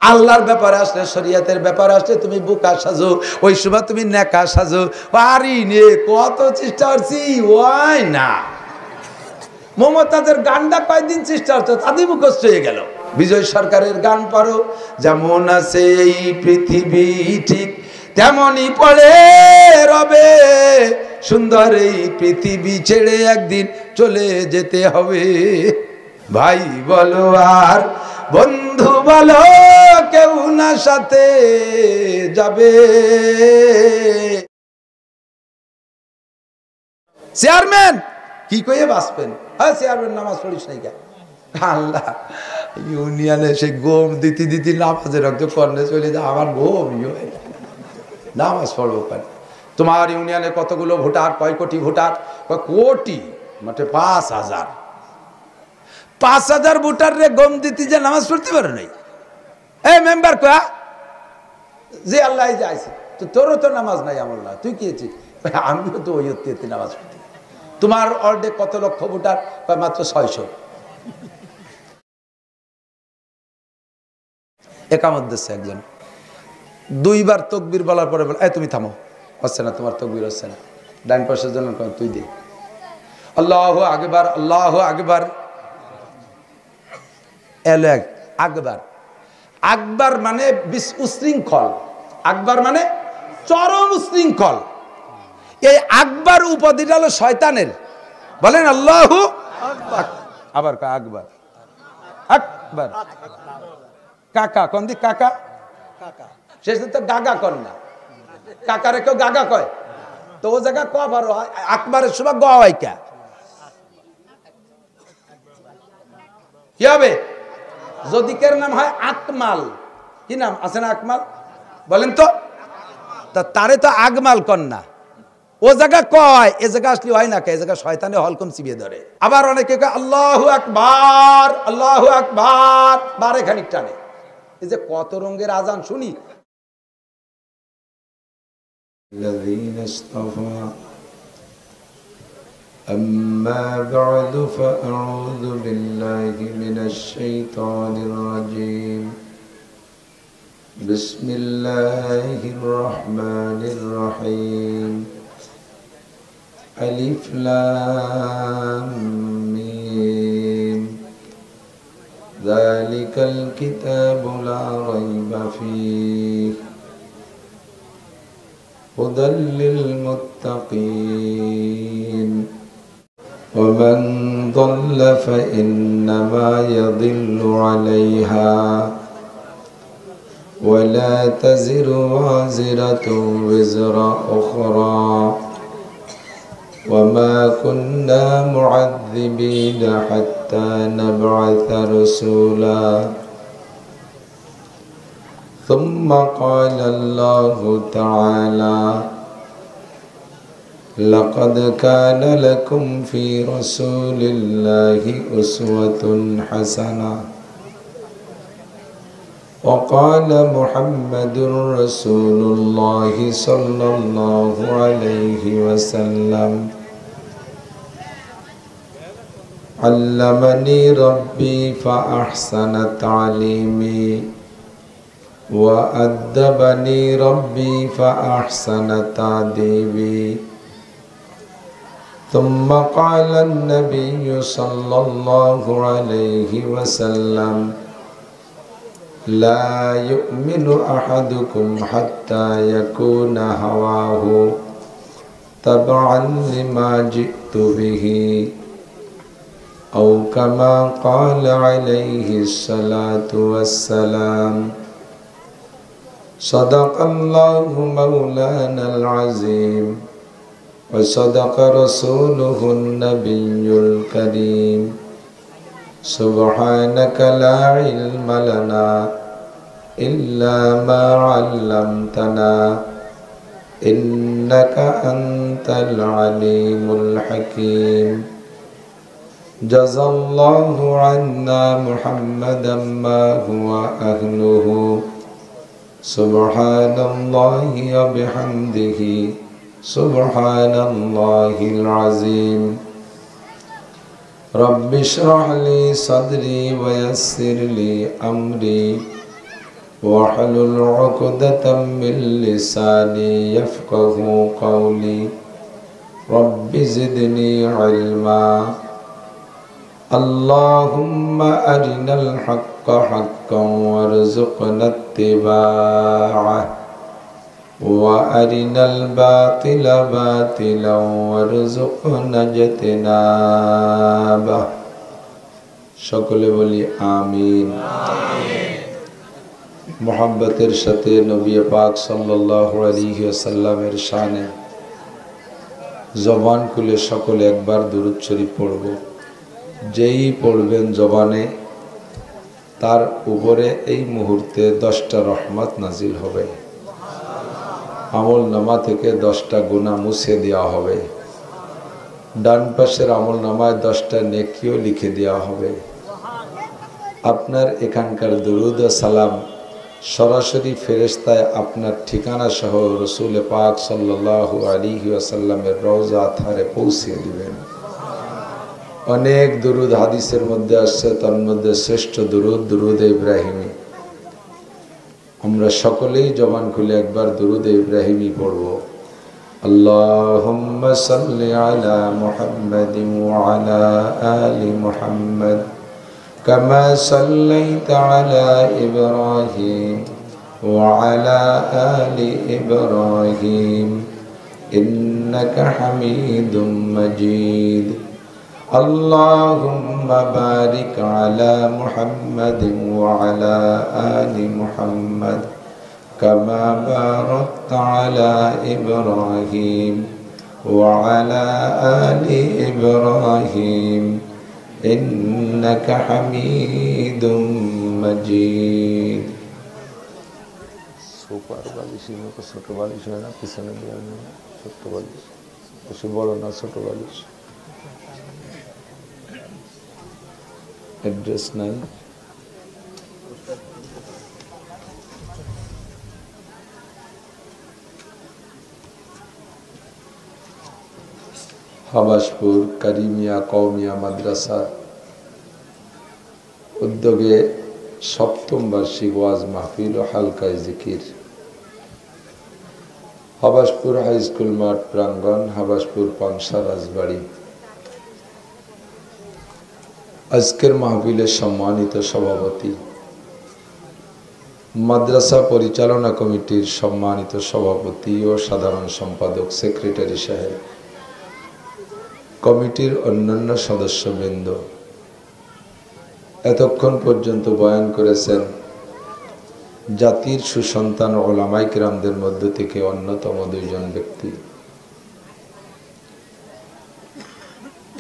আল্লাহর ব্যাপারে আসলে, শরীয়তের ব্যাপারে আসলে তুমি বোকা সাজো, ওই সময় তুমি নেকা সাজো। পারি নে, কত চেষ্টা করছি, ওই না। মমতাজের গানটা কয়দিন চেষ্টা করতো, তাদের মুখস্থ হয়ে গেল। বিজয় সরকারের গান পড়ো, যেমন আছে এই পৃথিবী ঠিক তেমনই পড়ে রবে, সুন্দর এই পৃথিবী ছেড়ে একদিন চলে যেতে হবে। ভাই বলো আর বন্ধু বলো, কেউ না সাথে যাবে। চেয়ারম্যান কি কইয়ে বাঁচবেন? হ্যাঁ চেয়ারম্যান নামাজ পড়িস নাই কেন? আল্লাহ, ইউনিয়নে সে গোম দিতে দিতে নামাজের রক্ত কর্ণে চলে যায়, আমার গোম নামাজ পড়বো কেন? তোমার ইউনিয়নে কতগুলো ভোটার, কয় কোটি ভোটার? কোটি মানে ৫,০০০। ৫,০০০ ভোটার রে গম দিতে যে নামাজ পড়তে পারে নাই। এই মেম্বার কয়া যে আল্লাহ যাইছে, তো তোরও তো নামাজ নাই, আমল না, তুই কি আছিস? আমিও তো ওই নামাজ পড়তে। তোমার ওয়ার্ডে কত লক্ষ ভোটার? মাত্র ৬০০। একামত দিচ্ছে একজন, ২ বার তকবীর বলার পরে বলে, এই তুমি থামো, হচ্ছে না, তোমার তকবীর হচ্ছে না। ডান পাশের জন্য তুই দে, আল্লাহু আকবার, আল্লাহু আকবার। আকবার, আকবার মানে উশৃঙ্খল, আকবার মানে চরম উশৃঙ্খল। এই আকবার উপাধিটা হলো শয়তানের। বলেন আল্লাহু আবার আকবার, আকবার। কাকা কোন দিক? কাকা শেষ তো গাগা কর না, কাকারে কেউ গাগা কয় তো ও জায়গা ক পারো, আকবারের সময় গ আইকা কি হবে? যদি কের নাম হয় আকমাল, কি নাম আছে না আকমাল? বলেন তো, তারে তো আগমাল কন্যা, ও জায়গা কয়, এ জায়গা আসলে হয় না, এ জায়গা শয়তানে হলকম চিবিয়ে ধরে। আবার অনেকে কয় আল্লাহু আকবার, আল্লাহু আকবার, বারে খানিক টানে। এই যে কত রঙের আজান শুনি। أما بعد فأعوذ بالله من الشيطان الرجيم بسم الله الرحمن الرحيم ألف لام ميم ذلك الكتاب لا ريب فيه هدى للمتقين ومن ضل فإنما يضل عليها ولا تزر وازرة وزر أخرى وما كنا معذبين حتى نبعث رسولا ثم قال الله تعالى لقد كان لكم في رسول الله أسوة حسنة وقال محمد رسول الله صلى الله عليه وسلم علمني ربي فأحسن تعليمي وأدبني ربي فأحسن تأديبي ثم قال النبي صلى الله عليه وسلم لا يؤمن أحدكم حتى يكون هواه تبعا لما جئت به أو كما قال عليه الصلاة والسلام صدق الله مولانا العظيم وصدق رسوله النبي الكريم سبحانك لا علم لنا إلا ما علمتنا إنك أنت العليم الحكيم جزى الله عنا محمدا ما هو أهله سبحان الله وبحمده سبحان الله العظيم رب اشرح لي صدري ويسر لي أمري واحلل عقدة من لساني يفقهوا قولي رب زدني علما اللهم أرنا الحق حقا وارزقنا اتباعه وأرنا الباطل باطلا وارزقنا اجتنابه সকলে বলি আমিন। মোহাব্বতের সাথে নবী পাক সাল্লাল্লাহু আলাইহি ওয়াসাল্লামের শানে জবান খুলে সকলে একবার দুরূদ শরীফ পড়ব। যেই পড়বেন জবানে তার উপরে এই মুহূর্তে 10টা রহমত নাজিল হবে, আমল নামা থেকে 10টা গুনাহ মুছে দেওয়া হবে, ডান পাশের আমল নামায় 10টা নেকিও লিখে দেওয়া হবে। আপনার এখানকার দুরূদ ও সালাম সরাসরি ফেরেশতায় আপনার ঠিকানা সহ রসুল পাক সাল্লাল্লাহু আলাইহি ওয়াসাল্লামের রওজা আতহারে পৌঁছে দিবেন। অনেক দুরূদ হাদিসের মধ্যে আসছে, তার মধ্যে শ্রেষ্ঠ দুরূদ দুরূদ ইব্রাহিমী। আমরা সকলেই জবান খুলে একবার দুরূদ ইব্রাহিমী পড়ব। আল্লাহুম্মা সাল্লি আলা মুহাম্মাদিন ওয়া আলা আলি মুহাম্মাদ কামা সাল্লাইতা আলা ইব্রাহিম ওয়া আলা আলি ইব্রাহিম ইন্নাকা হামিদুম মাজিদ। اللهم بارك على محمد وعلى آل محمد كما باركت على إبراهيم وعلى آل إبراهيم إنك حميد مجيد। সুপার বালিশ ছোট বালিশ হয় না, পিছনে দেওয়া ছোট বালিশ, বেশি বড় না, ছোট বালিশ। অ্যাড্রেস নাই, হাবাসপুর কারিমিয়া কওমিয়া মাদ্রাসা উদ্যোগে 7ম বার্ষিক ওয়াজ মাহফিল ও হালকায় জিকির, হাবাসপুর হাই স্কুল মাঠ প্রাঙ্গণ, হাবাসপুর পাংশা রাজবাড়ি। আজকের মাহফিলের সম্মানিত সভাপতি, মাদ্রাসা পরিচালনা কমিটির সম্মানিত সভাপতি ও সাধারণ সম্পাদক সেক্রেটারি সাহেব, কমিটির অন্যান্য সদস্যবৃন্দ, এতক্ষণ পর্যন্ত বয়ান করেছেন জাতির সুসন্তান উলামায়ে কিরামদের মধ্য থেকে অন্যতম 2 জন ব্যক্তি।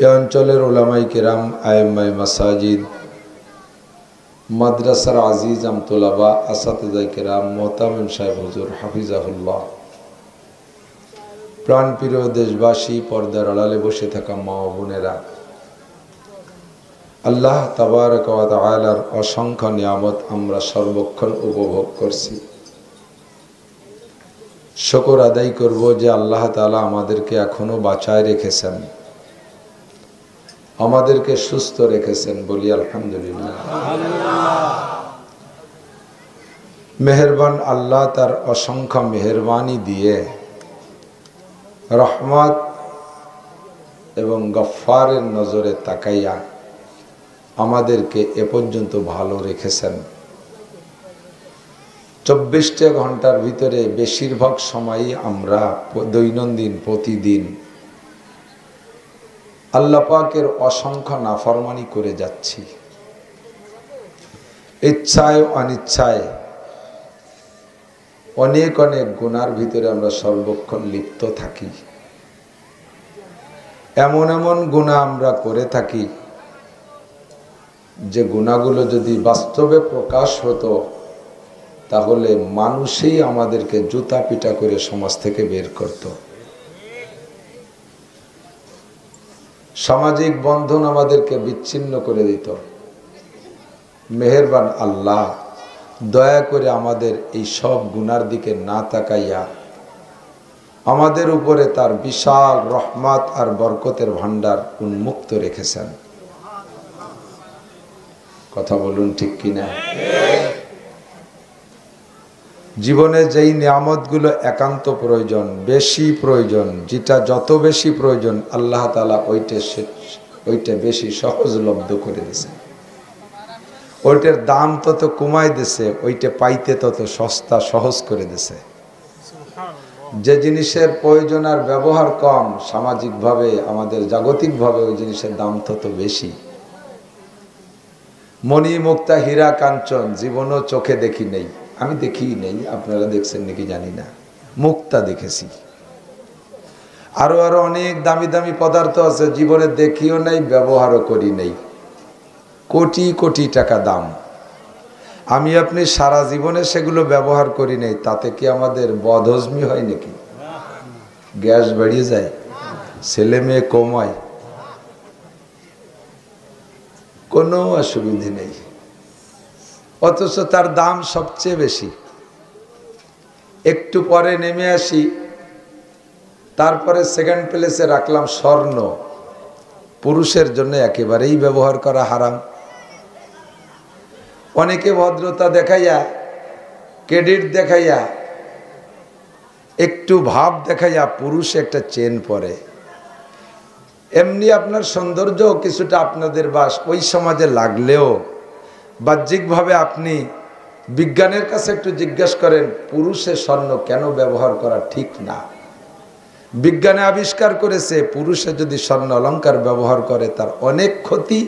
এ অঞ্চলের উলামায়ে কিরাম, আইম্মায়ে মাসাজিদ, মাদ্রাসার আজিজ আমতোলাবা, আসাতিজায়ে কিরাম, মোহতামিম সাহেব হুজুর হাফিজাহুল্লাহ, প্রাণপ্রিয় দেশবাসী, পর্দার আড়ালে বসে থাকা মা ও বোনেরা, আল্লাহ তাবারক ওয়া তাআলার অসংখ্য নিয়ামত আমরা সর্বক্ষণ উপভোগ করছি। শুকর আদায় করব যে আল্লাহ তাআলা আমাদেরকে এখনো বাঁচায় রেখেছেন, আমাদেরকে সুস্থ রেখেছেন, বলি আলহামদুলিল্লাহ। মেহেরবান আল্লাহ তার অসংখ্য মেহেরবানি দিয়ে রহমত এবং গফফারের নজরে তাকাইয়া আমাদেরকে এ পর্যন্ত ভালো রেখেছেন। 24টা ঘন্টার ভিতরে বেশিরভাগ সময়ই আমরা দৈনন্দিন প্রতিদিন আল্লাহ পাকের অসংখ্য নাফরমানি করে যাচ্ছি। ইচ্ছায় অনিচ্ছায় অনেক অনেক গুনার ভিতরে আমরা সর্বক্ষণ লিপ্ত থাকি। এমন এমন গুনাহ আমরা করে থাকি যে গুনাহগুলো যদি বাস্তবে প্রকাশ হতো তাহলে মানুষই আমাদেরকে জুতা পিটা করে সমাজ থেকে বের করত। সামাজিক বন্ধন আমাদেরকে বিচ্ছিন্ন করে দিত। মেহেরবান আল্লাহ দয়া করে আমাদের এই সব গুনার দিকে না তাকাইয়া আমাদের উপরে তার বিশাল রহমত আর বরকতের ভান্ডার উন্মুক্ত রেখেছেন। কথা বলুন ঠিক কিনা? জীবনে যেই নিয়ামতগুলো একান্ত প্রয়োজন, বেশি প্রয়োজন, যেটা যত বেশি প্রয়োজন আল্লাহ তাআলা ওইটা বেশি সহজলভ্য করে দিয়েছে, ওইটার দাম তত কমাই দিছে, ওইটা পাইতে তত সস্তা সহজ করে দিছে। যে জিনিসের প্রয়োজন আর ব্যবহার কম, সামাজিকভাবে আমাদের জাগতিকভাবে ওই জিনিসের দাম তত বেশি। মণি মুক্তা হীরা কাঞ্চন জীবনও চোখে দেখি নেই, আমি দেখি নেই, আপনারা দেখছেন নাকি জানি না, মুক্তা দেখেছি। আরো আরো অনেক দামি দামি পদার্থ আছে, জীবনে দেখিও নাই, ব্যবহারও করি নেই, কোটি কোটি টাকা দাম। আমি আপনি সারা জীবনে সেগুলো ব্যবহার করি নেই, তাতে কি আমাদের বদহজমি হয় নাকি? গ্যাস বেরিয়ে যায়, ছেলে মেয়ে কম হয়, কোনো অসুবিধে নেই, অথচ তার দাম সবচেয়ে বেশি। একটু পরে নেমে আসি, তারপরে সেকেন্ড প্লেসে রাখলাম স্বর্ণ। পুরুষের জন্য একেবারেই ব্যবহার করা হারাম। অনেকে ভদ্রতা দেখাইয়া, ক্রেডিট দেখাইয়া, একটু ভাব দেখাইয়া পুরুষ একটা চেন পরে। এমনি আপনার সৌন্দর্য কিছুটা আপনাদের বাস ওই সমাজে লাগলেও বাহ্যিকভাবে আপনি বিজ্ঞানের কাছে একটু জিজ্ঞাসা করেন, পুরুষের স্বর্ণ কেন ব্যবহার করা ঠিক না। বিজ্ঞানে আবিষ্কার করেছে পুরুষে যদি স্বর্ণ অলংকার ব্যবহার করে তার অনেক ক্ষতি,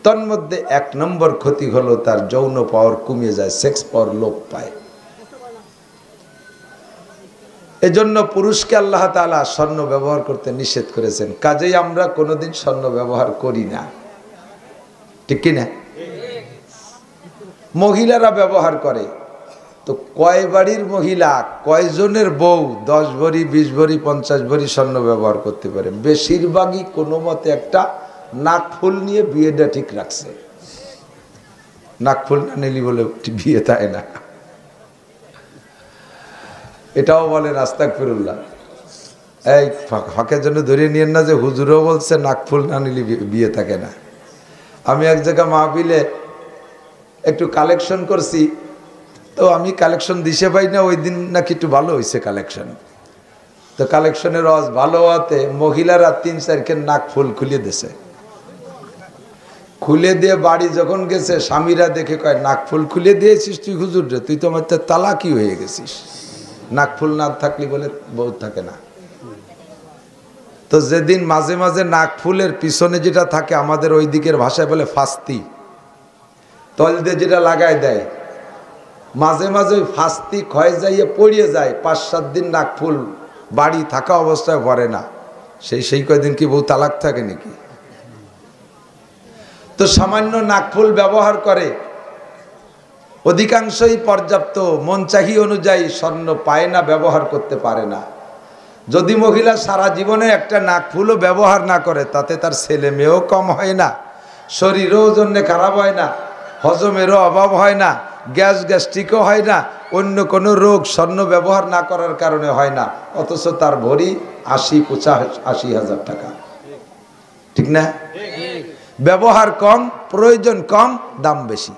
তন্মধ্যে 1 নম্বর ক্ষতি হলো তার যৌন পাওয়ার কমে যায়, সেক্স পাওয়ার লোপ পায়। এজন্য পুরুষকে আল্লাহ তাআলা স্বর্ণ ব্যবহার করতে নিষেধ করেছেন, কাজেই আমরা কোনোদিন স্বর্ণ ব্যবহার করি না, ঠিক কিনা? মহিলারা ব্যবহার করে, তো কয় বাড়ির মহিলা, কয়জনের বউ 10 ভরি 20 ভরি 50 ভরি স্বর্ণ ব্যবহার করতে পারে? বেশিরভাগই কোনো মতে একটা নাকফুল নিয়ে বিয়েটা ঠিক রাখছে। নাকফুল না নিলি বলে বিয়ে তাই না, এটাও বলেন আস্তাগফিরুল্লাহ। এই ফাঁকের জন্য ধরে নিয়েন না যে হুজুরও বলছে নাকফুল না নিলে বিয়ে থাকে না। আমি এক জায়গা মাহফিলে একটু কালেকশন করছি, তো আমি কালেকশন দিশে পাই না, ওই দিন নাকি একটু ভালো হয়েছে কালেকশন। তো কালেকশনের রস ভালো হওয়াতে মহিলারা 3-4 নাকফুল খুলে দিয়েছে। খুলে দিয়ে বাড়ি যখন গেছে স্বামীরা দেখে কয়, নাকফুল খুলে দিয়েছিস তুই হুজুর রে, তুই তো আমার তালাকি হয়ে গেছিস, নাকফুল না থাকলে বলে বউ থাকে না। তো যেদিন মাঝে মাঝে নাকফুলের পিছনে যেটা থাকে আমাদের ওই দিকের ভাষায় বলে ফাস্তি, তল দিয়ে যেটা লাগাই দেয়, মাঝে মাঝে ওই ফাস্তি ক্ষয় যাইয়ে পড়িয়ে যায়, 5-7 দিন নাকফুল বাড়ি থাকা অবস্থায় ভরে না, সেই কয়দিন কি বউ তালাক থাকে নাকি? তো সামান্য নাকফুল ব্যবহার করে, অধিকাংশই পর্যাপ্ত মন চাহি অনুযায়ী স্বর্ণ পায় না, ব্যবহার করতে পারে না। যদি মহিলা সারা জীবনে একটা নাকফুলও ব্যবহার না করে, তাতে তার ছেলে মেয়েও কম হয় না, শরীরও জন্য খারাপ হয় না, হজমেরও অভাব হয় না, গ্যাস্ট্রিকও হয় না, অন্য কোনো রোগ স্বর্ণ ব্যবহার না করার কারণে হয় না। অথচ তার ভরি 80-85 হাজার টাকা, ঠিক না? ব্যবহার কম, প্রয়োজন কম, দাম বেশি।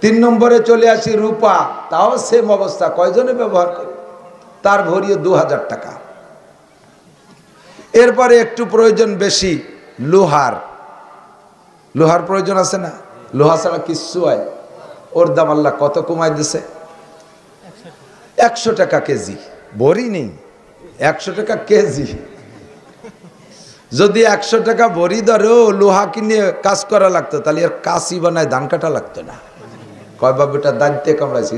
3 নম্বরে চলে আসি রূপা, তাও সেম অবস্থা, কয়জনে ব্যবহার করে, তার ভরিও 2000 টাকা। এরপরে একটু প্রয়োজন বেশি, লোহার প্রয়োজন আছে না, লোহা ছাড়া কিচ্ছু হয়, ওর দাম আল্লাহ কত কমাই দিছে, 100 টাকা কেজি, ভরি নেই, 100 টাকা কেজি। যদি 100 টাকা ভরি ধরেও লোহা কিনে কাজ করা লাগতো, তাহলে আর কাশি বানায় ধান কাটা লাগতো না। কয় বাবুটা দাঁড়িয়ে কামড়াইছি,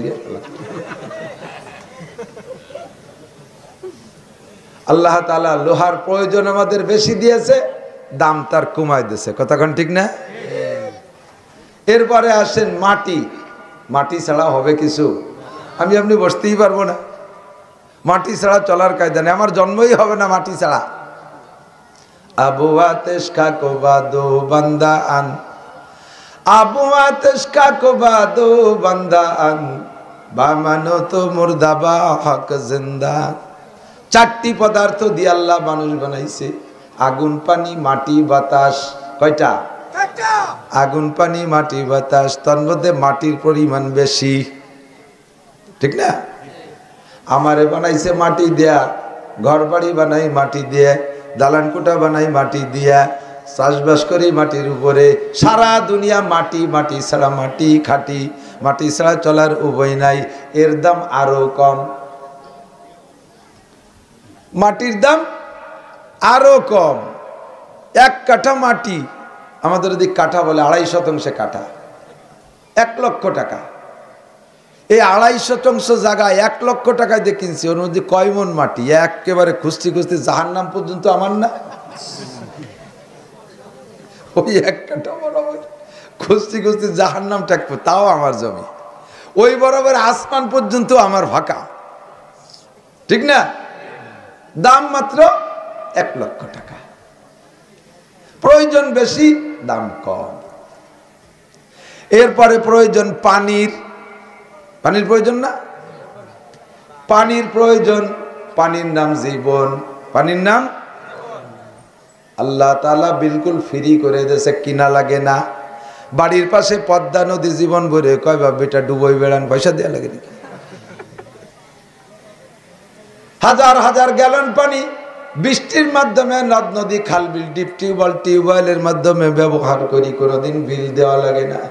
আল্লাহ তাআলা লোহার প্রয়োজন আমাদের বেশি দিয়েছে, দাম তার কমাই দিয়েছে, কথাক্ষণ ঠিক না? এরপরে আসেন মাটি ছাড়া হবে কিছু? আমি আপনি বসতেই পারবো না, মাটি ছাড়া চলার কায়দা নেই, আমার জন্মই হবে না মাটি ছাড়া। আবু আতেশ কাকো বাদো বান্দা আন, আবু আতেশ কাকো বাদো বান্দা আন, বা মানো তো মুর্দাবা হক জিন্দা। 4টি পদার্থ দিয়ে আল্লাহ মানুষ বানাইছে, আগুন পানি মাটি বাতাস। কয়টা? আগুন পানি মাটি বাতাস, তার মধ্যে মাটির পরিমাণ বেশি। ঠিক না? আমারে বানাইছে মাটি দেয়া, ঘর বাড়ি বানাই মাটি দিয়ে, দালান কোঠা বানাই মাটি দিয়া, চাষবাস করি মাটির উপরে। সারা দুনিয়া মাটি, মাটি ছাড়া মাটি খাটি, মাটি ছাড়া চলার উপায় নাই। এর দাম আরো কম, মাটির দাম আরো কম। এক কাঠা মাটি, আমাদের যদি কাঠা বলে 2.5 শতাংশে কাঠা, 1 লক্ষ টাকা। এই 2.5 শতাংশ জায়গায় 1 লক্ষ টাকায় দিয়ে কিনছি, ওর মধ্যে কয় মন মাটি? একেবারে খুঁজতে খুঁজতে জাহান্নাম পর্যন্ত আমার না। ওই 1 কাঠা বরাবর খুঁজতে খুঁজতে জাহান্নাম টাকবো, তাও আমার জমি। ওই বরাবর আসমান পর্যন্ত আমার ফাঁকা, ঠিক না? দাম মাত্র 1 লক্ষ টাকা। প্রয়োজন বেশি, দাম কম। এরপরে প্রয়োজন পানির, পানির প্রয়োজন না? পানির প্রয়োজন। পানির নাম জীবন, পানির নাম। আল্লাহ তাআলা বিলকুল ফ্রি করে দিয়েছে, কিনা লাগে না। বাড়ির পাশে পদ্মা নদী জীবন ভরে, কয় বাবা বেটা ডুবই বেড়ান, পয়সা দেওয়া লাগে নাকি? হাজার হাজার গ্যালন পানি বৃষ্টির মাধ্যমে নদ নদী খাল বিল ডিপ টিউবওয়েলের মাধ্যমে ব্যবহার করি, কোনোদিন বিল দেওয়া লাগে না।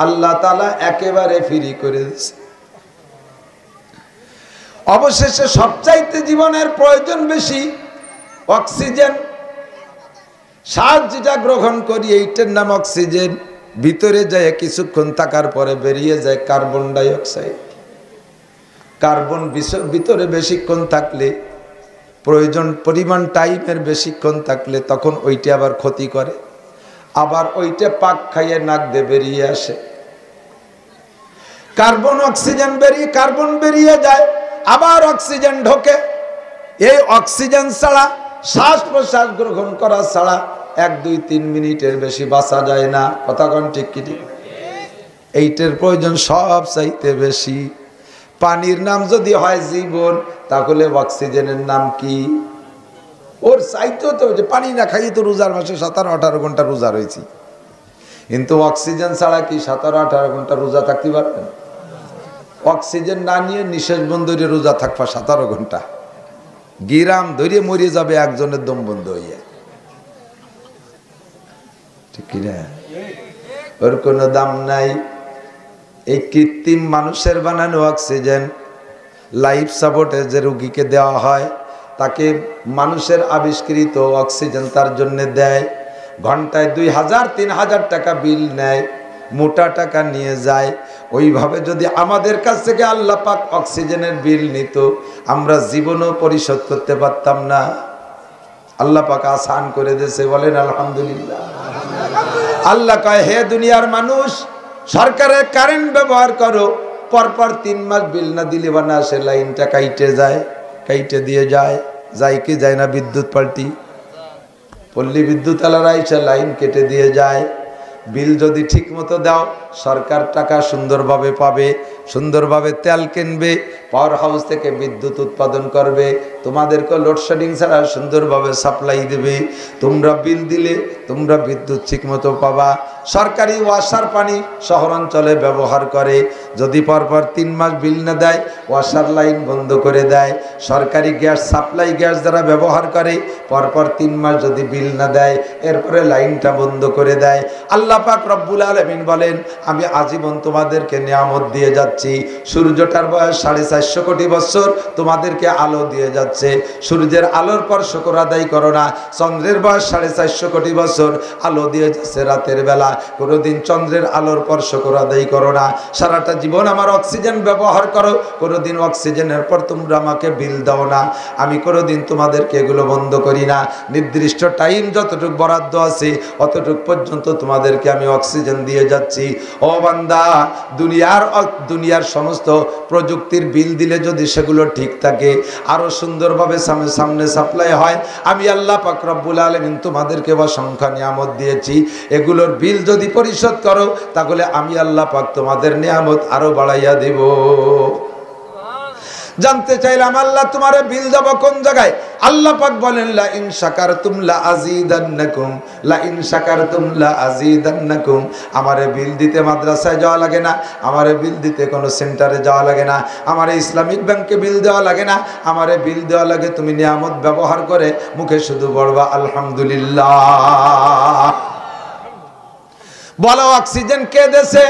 আল্লাহ তাআলা একেবারে ফ্রি করে দিয়েছে। অবশেষে সবচাইতে জীবনের প্রয়োজন বেশি অক্সিজেন। শ্বাস যেটা গ্রহণ করি এইটার নাম অক্সিজেন। ভিতরে যায় কিছুক্ষণ থাকার পরে বেরিয়ে যায় কার্বন ডাই অক্সাইড। কার্বন ভিতরে বেশিক্ষণ থাকলে, প্রয়োজন পরিমাণ টাইমের বেশিক্ষণ থাকলে তখন ওইটা আবার ক্ষতি করে, আবার ওইটা পাক খাইয়ে নাক দিয়ে বেরিয়ে আসে। কার্বন অক্সিজেন বেরিয়ে, কার্বন বেরিয়ে যায়, আবার অক্সিজেন ঢোকে। এই অক্সিজেন ছাড়া, শ্বাস প্রশ্বাস গ্রহণ করা ছাড়া 1, 2, 3 মিনিটের বেশি বাঁচা যায় না। কথা কোন ঠিক কি ঠিক? এইটার প্রয়োজন সব চাইতে বেশি। পানির নাম যদি হয় জীবন, তাহলে অক্সিজেনের নাম কি? ওর চাইতেও তো, যে পানি না খাইয়ে তো রোজার মাসে 17-18 ঘন্টা রোজা রয়েছি, কিন্তু অক্সিজেন ছাড়া কি 17-18 ঘন্টা রোজা থাকতে পারবেন? অক্সিজেন না নিয়ে নিঃশ্বাস বন্ধ করে রোজা থাকবা 17 ঘন্টা, গিরাম ধরে মরে যাবে একজনের দম বন্ধ হইয়া, ঠিক কিনা? ওর কোনো দাম নাই। এই কৃত্রিম মানুষের বানানো অক্সিজেন লাইফ সাপোর্টে যে রোগীকে দেওয়া হয়, তাকে মানুষের আবিষ্কৃত অক্সিজেন তার জন্য দেয়। ঘন্টায় 2000-3000 টাকা বিল নেয়, মোটা টাকা নিয়ে যায়। ওইভাবে যদি আমাদের কাছ থেকে আল্লাহ পাক অক্সিজেনের বিল নিত, আমরা জীবনও পরিশোধ করতে পারতাম না। আল্লাহ পাক আসান করে দিয়েছে, বলেন আলহামদুলিল্লাহ। আল্লাহ কয়, হে দুনিয়ার মানুষ, সরকারের কারেন্ট ব্যবহার করো, পরপর 3 মাস বিল না দিলে বানা সে লাইনটা কাইটে যায়, কাইটে দিয়ে যায়। যায় কি যায় না? বিদ্যুৎ পাল্টি পল্লী বিদ্যুৎ আলারা এসে লাইন কেটে দিয়ে যায়। বিল যদি ঠিক মতো দাও, সরকার টাকা সুন্দরভাবে পাবে, সুন্দরভাবে তেল কিনবে, পাওয়ার হাউস থেকে বিদ্যুৎ উৎপাদন করবে, তোমাদেরকে লোডশেডিং ছাড়া সুন্দরভাবে সাপ্লাই দেবে। তোমরা বিল দিলে তোমরা বিদ্যুৎ ঠিক মতো পাবা। সরকারি ওয়াসার পানি শহরাঞ্চলে ব্যবহার করে, যদি পরপর 3 মাস বিল না দেয়, ওয়াসার লাইন বন্ধ করে দেয়। সরকারি গ্যাস সাপ্লাই গ্যাস যারা ব্যবহার করে, পরপর 3 মাস যদি বিল না দেয়, এরপরে লাইনটা বন্ধ করে দেয়। আল্লাহ পাক রব্বুল আলামিন বলেন, আমি আজীবন তোমাদেরকে নিয়ামত দিয়ে যাচ্ছি। সূর্যটার বয়স 450 কোটি বছর, তোমাদেরকে আলো দিয়ে যাচ্ছে। সূর্যের আলোর পর শুকর আদায় করো না। চন্দ্রের বয়স 450 কোটি বছর, আলো দিয়ে যাচ্ছে রাতের বেলা। কোনোদিন চন্দ্রের আলোর পর শুকর আদায় করো না। সারাটা জীবন আমার অক্সিজেন ব্যবহার করো, কোনোদিন অক্সিজেনের পর তোমরা আমাকে বিল দাও না। আমি কোনোদিন তোমাদেরকে এগুলো বন্ধ করি না। নির্দিষ্ট টাইম যতটুকু বরাদ্দ আছে, অতটুকু পর্যন্ত তোমাদেরকে আমি অক্সিজেন দিয়ে যাচ্ছি। ও বান্দা, দুনিয়ার সমস্ত প্রযুক্তির বিল দিলে যদি সেগুলো ঠিক থাকে, আরো সুন্দরভাবে সামনে সাপ্লাই হয়, আমি আল্লাহ পাক রব্বুল আলামিন তোমাদেরকে অসংখ্য নিয়ামত দিয়েছি। এগুলোর বিল যদি পরিশোধ করো, তাহলে আমি আল্লাহ পাক তোমাদের নিয়ামত আরো বাড়াইয়া দেব। জানতে চাইলাম আল্লাহ তোমারে বিল দেব কোন জায়গায়? আল্লাহ পাক বলেন লা ইন শাকারতুম লা আযীদান্নাকুম, লা ইন শাকারতুম লা আযীদান্নাকুম। আমারে বিল দিতে মাদ্রাসায় যাওয়া লাগে না, আমারে বিল দিতে কোনো সেন্টারে যাওয়া লাগে না, আমারে ইসলামিক ব্যাংকে বিল দেওয়া লাগে না, আমারে বিল দেওয়া লাগে তুমি নিয়ামত ব্যবহার করে মুখে শুধু বলবা আলহামদুলিল্লাহ। বলো অক্সিজেন কে দেছে?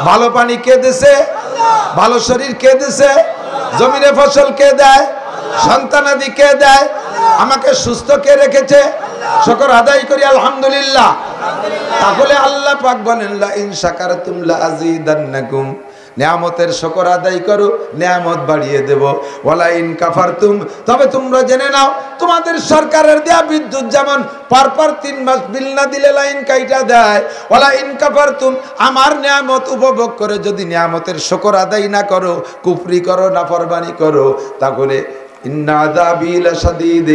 ভালো পানি কে দেছে? ভালো শরীর কে দেছে? জমিনে ফসল কে দেয়? সন্তানাদি কে দেয়? আমাকে সুস্থ কে রেখেছে? শুকর আদায় করি আলহামদুলিল্লাহ। তাহলে আল্লাহ পাক বলেন লা ইন শাকারতুম লা আযীদান্নাকুম, নিয়ামতের শুকর আদায় করো, নিয়ামত বাড়িয়ে দেব। ওয়ালা ইন কাফারতুম, তবে তোমরা জেনে নাও তোমাদের সরকারের দেয়া বিদ্যুৎ যেমন পরপর 3 মাস বিল না দিলে লাইন কাইটা দেয়, ওয়ালা ইন কাফারতুম, আমার নিয়ামত উপভোগ করে যদি নিয়ামতের শুকর আদায় না করো, কুফরি করো, নাফরমানি করো, তাহলে ইন্না আযাবি লাশাদীদ,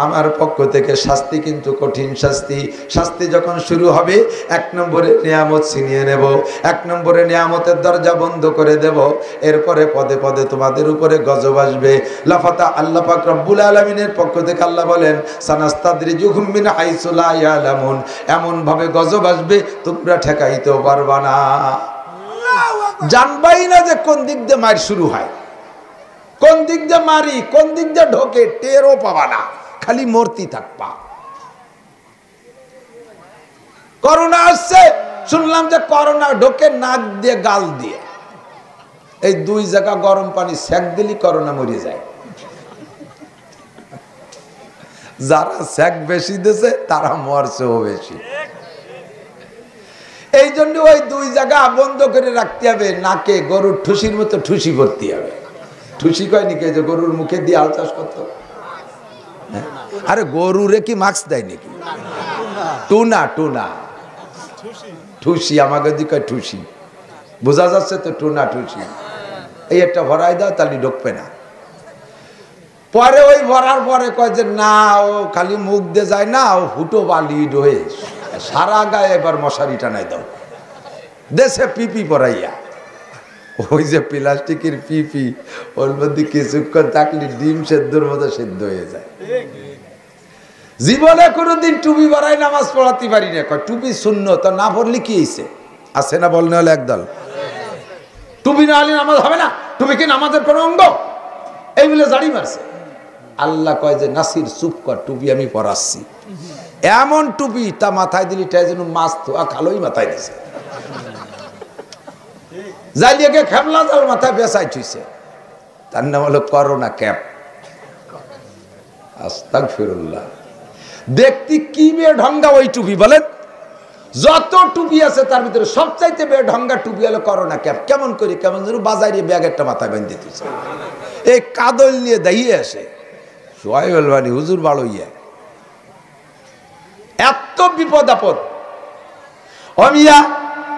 আমার পক্ষ থেকে শাস্তি কিন্তু কঠিন শাস্তি। শাস্তি যখন শুরু হবে 1 নম্বরে নিয়ামত ছিনিয়ে নেব, 1 নম্বরে নিয়ামতের দরজা বন্ধ করে দেব, এরপরে পদে পদে তোমাদের উপরে গজব আসবে। লাফাতা আল্লাহ পাক রব্বুল আলামিনের পক্ষ থেকে আল্লাহ বলেন সানাস্তাদরিজুহুম মিন হাইসু লা ইয়ালামুন, এমন ভাবে গজব আসবে তোমরা ঠেকাইতেও পারবা না। জানবাই না যে কোন দিক দিয়ে মার শুরু হয়, কোন দিক দিয়ে মারি, কোন দিক দিয়ে ঢোকে, টেরও পাবা না, খালি মূর্তি থাকবা। করোনা আসছে, শুনলাম যে করোনা ঢোকে নাক দিয়ে গাল দিয়ে, এই 2 জায়গা গরম পানি সেক দিলি করোনা মরে যায়। যারা সেক বেশি দিয়েছে তারা মরছেও বেশি। এই জন্য ওই 2 জায়গা বন্ধ করে রাখতে হবে, নাকে গরুর ঠুসির মতো ঠুসি ভরতে হবে। ঠুসি কয় নাকি যে গরুর মুখে দিয়ে আল চাষ করতো? আরে গরুরে কি মাস্ক দেয় নাকি? টুনা টুনা ঠুসি, আমাকে দিকে ঠুসি বোঝা যাচ্ছে তো, টুনা ঠুসি। এই একটা ভরাই দাও তাহলে ঢুকবে না। পরে ওই ভরার পরে কয় যে না, ও খালি মুখ দিয়ে যায় না, ও হুটো বালি হয়ে সারা গায়ে এবার মশারি টানাই দাও। দেশে পিপি পরাইয়া, ওই যে প্লাস্টিকের পিপি, ওর মধ্যে কিছুক্ষণ থাকলে ডিম সেদ্ধর মতো সেদ্ধ হয়ে যায়। জীবনে কোনোদিন টুপি বাড়াই নামাজ পড়াতে পারি না, টুপি শূন্য, তো না পড়লে কি হয়েছে? আছে না বলনে হলে একদল, টুপি না হলে নামাজ হবে না, টুপি কি নামাজের কোনো অঙ্গ? এই বলে জাড়ি মারছে। আল্লাহ কয় যে নাসির চুপ কর, টুপি আমি পরাচ্ছি। এমন টুপি তা মাথায় দিলি তাই যেন মাছ ধোয়া খালোই মাথায় দিছে, জালিয়াকে খেমলা জাল মাথায় বেসাই থুইছে, তার নাম হলো করোনা ক্যাপ। আস্তাগফিরুল্লাহ। দেখতে কি বেঢঙ্গা ওই টুপি বলেন? যত টুপি আছে তার ভিতরে সবচাইতে বেঢঙ্গা টুপি হলো করোনা ক্যাপ। কেমন করি, কেমন যেন বাজারে ব্যাগেরটা মাথায় বেঁধে দিতেছে, এই কাদল নিয়ে দাঁড়িয়ে আসে সোহাইবুল বানি হুজুর বাড়ইয়া। এত বিপদ আপদ। অমিয়া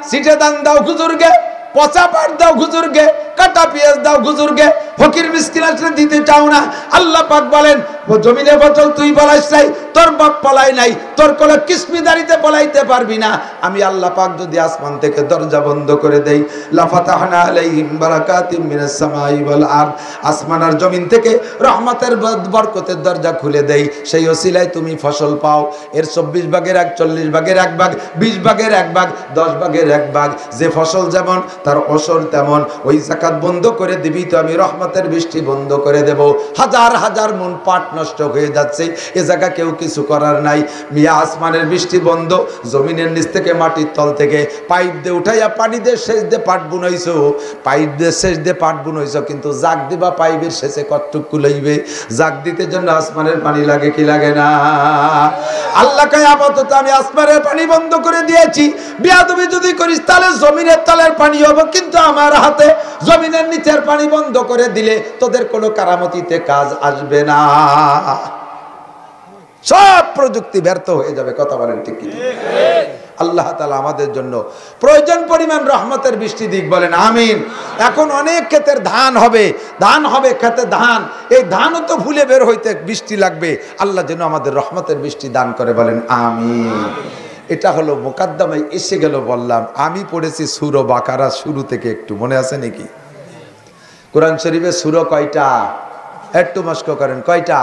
সিটে দান দাও হুজুরকে, পচা পাট দাও হুজুরকে, কাটা পেঁয়াজ দাও হুজুরকে, ফকির মিসকিন আসলে দিতে চাও না। আল্লাহ পাক বলেন জমিনে ফসল তুই পলাইস নাই, তোর বাপ পলাই নাই, তোর কোন কিসমিদারিতে পলাইতে পারবি না। আমি আল্লাহ পাক যদি আসমান থেকে দরজা বন্ধ করে দেই, লাফাতাহনা আলাইহিম বারাকাতিম মিনাস সামাই ওয়াল আরদ, আসমান আর জমিন থেকে রহমতের বরকতের দরজা খুলে দেই, সেই ওসিলায় তুমি ফসল পাও। এর 24 ভাগের 1, 40 ভাগের 1 ভাগ, 20 ভাগের 1 ভাগ, 10 ভাগের 1 ভাগ, যে ফসল যেমন তার ওসর তেমন। ওই যাকাত বন্ধ করে দিবি তো আমি রহমতের বৃষ্টি বন্ধ করে দেব। হাজার হাজার মন পাট নষ্ট হয়ে যাচ্ছে, এ জায়গা কেউ কিছু করার নাই। মিয়া আসমানের বৃষ্টি বন্ধ, জমিনের নিচ থেকে মাটির তল থেকে পাইপ দিয়ে উঠাইয়া পানি দিয়ে সেচ দিয়ে পাট বুনাইছো, পাইপ দিয়ে সেচ দিয়ে পাট বুনাইছো, কিন্তু জাগ দিবা পাইপের শেষে কতটুকু লইবে? জাগ দিতে জন্য আসমানের পানি লাগে কি লাগে না? আল্লাহ কয় আপাতত আমি আসমানের পানি বন্ধ করে দিয়েছি, বিয়াদবি যদি করিস তাহলে জমিনের তলের পানি হবে, কিন্তু আমার হাতে জমিনের নিচের পানি বন্ধ করে দিলে তোদের কোনো কারামতিতে কাজ আসবে না। সব প্রযুক্তি ব্যর্থ হয়ে যাবে। কথা বলেন ঠিক কি? আল্লাহ তাআলা আমাদের জন্য প্রয়োজন পরিমাণ রহমতের বৃষ্টি দিক, বলেন আমিন। এখন অনেক ক্ষেতের ধান হবে, ধান হবে ক্ষেতে ধান, এই ধানও তো ফুলে বের হইতে বৃষ্টি লাগবে। আল্লাহ যেন আমাদের রহমতের বৃষ্টি দান করে, বলেন আমিন। এটা হলো মোকাদ্দমায় এসে গেল। বললাম আমি পড়েছি সূরা বাকারা শুরু থেকে, একটু মনে আছে নাকি? কোরআন শরীফে সূরা কয়টা? একটু মস্ক করেন, কয়টা?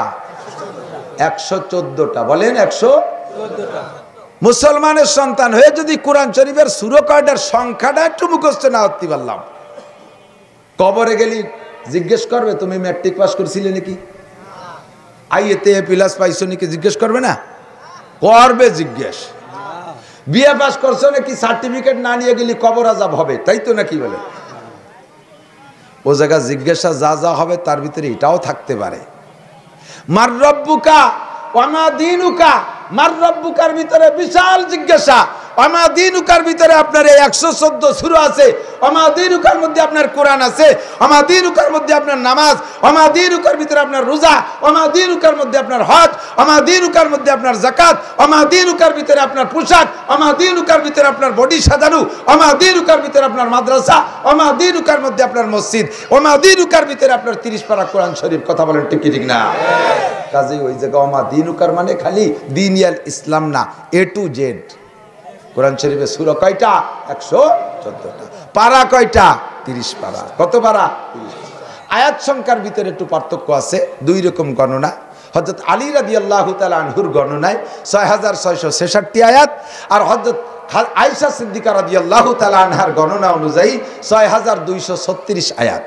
114টা। বলেন 114টা। মুসলমানের সন্তান হয়ে যদি কোরআন শরীফের সূরা কয়টার সংখ্যাটা একটু মুখস্থ না করতে পারলাম, কবরে গেলি জিজ্ঞেস করবে তুমি ম্যাট্রিক পাস করছিলে নাকি, আইএতে প্লাস পাইছো নাকি, জিজ্ঞেস করবে না? করবে জিজ্ঞেস। বিএ পাস করছো নাকি, সার্টিফিকেট না নিয়ে গেলি কবর আযাব হবে, তাই তো নাকি বলে? ও জায়গা জিজ্ঞাসা যা যা হবে তার ভিতরে এটাও থাকতে পারে। মার রব্বুকা ওয়া মা দীনুকা, মার রব্বুকার ভিতরে বিশাল জিজ্ঞাসা। ওয়া মা দীনুকার ভিতরে আপনার এই 114 সূরা আছে। ওয়া মা দীনুকার মধ্যে আপনার কোরআন আছে। ওয়া মা দীনুকার মধ্যে আপনার নামাজ। ওয়া মা দীনুকার ভিতরে আপনার রোজা। ওয়া মা দীনুকার মধ্যে আপনার হজ। ওয়া মা দীনুকার মধ্যে আপনার যাকাত। ওয়া মা দীনুকার ভিতরে আপনার পোশাক। ওয়া মা দীনুকার ভিতরে আপনার বডি সাজানো। ওয়া মা দীনুকার ভিতরে আপনার মাদ্রাসা। ওয়া মা দীনুকার মধ্যে আপনার মসজিদ। ওয়া মা দীনুকার ভিতরে আপনার 30 পারা কোরআন শরীফ। কথা বলেন ঠিক কি ঠিক না? কাজেই ওই জায়গা ওয়া মা দীনুকার মানে খালি দিনিয়াল ইসলাম না, এ টু জেড। কোরআন শরীফে সূরা কয়টা? 114টা। পারা কয়টা? 30 পারা। কত পারা? 30। আয়াত সংখ্যার ভিতরে একটু পার্থক্য আছে, দুই রকম গণনা। হযরত আলী রাদিয়াল্লাহু তাআলা আনহুর গণনায় 6666 আয়াত, আর হযরত আয়েশা সিদ্দিকা রাদিয়াল্লাহু তাআলা আনহার গণনা অনুযায়ী 6236 আয়াত।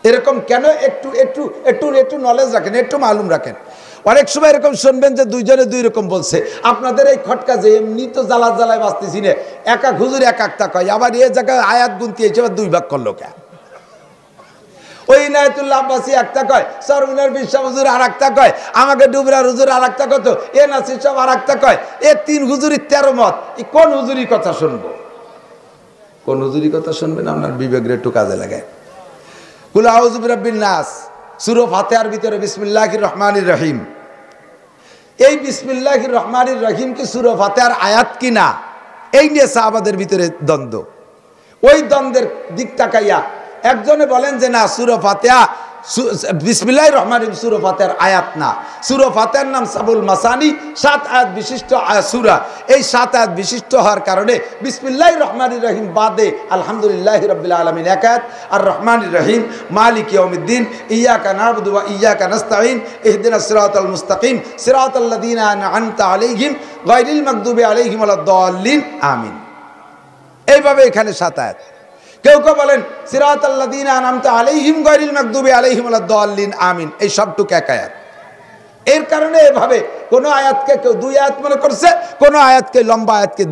এরকম কেন? একটু একটু একটু একটু নলেজ রাখেন, একটু মালুম রাখেন। অনেক সময় এরকম শুনবেন যে দুইজনে দুই রকম বলছে। আপনাদের এই খটকা যে এমনি তো জ্বালা জ্বালায় বাঁচতেছি না, এক এক হুজুর এক একটা কয়, আবার এই জায়গায় আয়াত গুনতি হিসেবে 2 ভাগ করলো কে? ওই ইনায়েতুল্লাহ আব্বাসী একটা কয়, সরউনার বিশ্বাস হুজুর আর একটা কয়, আমাকে ডুবরার হুজুর আর একটা কত, এ নাসির সব আর একটা কয়। এ 3 হুজুরি 13 মত। কোন হুজুরি কথা শুনবো? কোন হুজুরি কথা শুনবেন? আপনার বিবেকের একটু কাজে লাগায়। কুল আউযু বিরাব্বিন নাস, সূরা ফাতিহার ভিতরে বিসমিল্লাহির রহমানির রহিম। এই বিসমিল্লাহির রহমানির রহিম কি সূরা ফাতিহার আয়াত কি না? এই নিয়ে সাহাবাদের ভিতরে দ্বন্দ্ব। ওই দ্বন্দ্বের দিক তাকাইয়া একজনে বলেন যে না, সূরা ফাতিহা বিসমিল্লাহির রহমানির রহিম সূরা ফাতিহার আয়াত না। সূরা ফাতিহার নাম সাবুল মাসানি, 7 আয়াত বিশিষ্ট সূরা। এই 7 আয়াত বিশিষ্ট হওয়ার কারণে বিসমিল্লাহির রহমানির রহিম বাদে আলহামদুলিল্লাহি রাব্বিল আলামিন এক আয়াত, আর রহমানির রহিম মালিক ইয়াউমিদ্দিন ইয়্যাকা না'বুদু ওয়া ইয়্যাকা নাস্তাঈন ইহদিনাস সিরাতাল মুস্তাকিম সিরাতাল লাযীনা আন'আমতা আলাইহিম গায়রিল মাগদুবি আলাইহিম ওয়ালাদ-দাল্লিন আমিন। এইভাবে এখানে 7 আয়াত। কেউ কেউ বলেন সিরাতাল্লাযীনা আন'আমতা আলাইহিম গায়রিল মাগদুবি আলাইহিম ওয়ালাদ-দাল্লিন আমিন। এই সবটুকু এক আয়াত। এর কারণে এভাবে কোন আয়াতকে কেউ 2 আয়াত মনে করছে, কোন আয়াতকে লম্বা আয়াতকে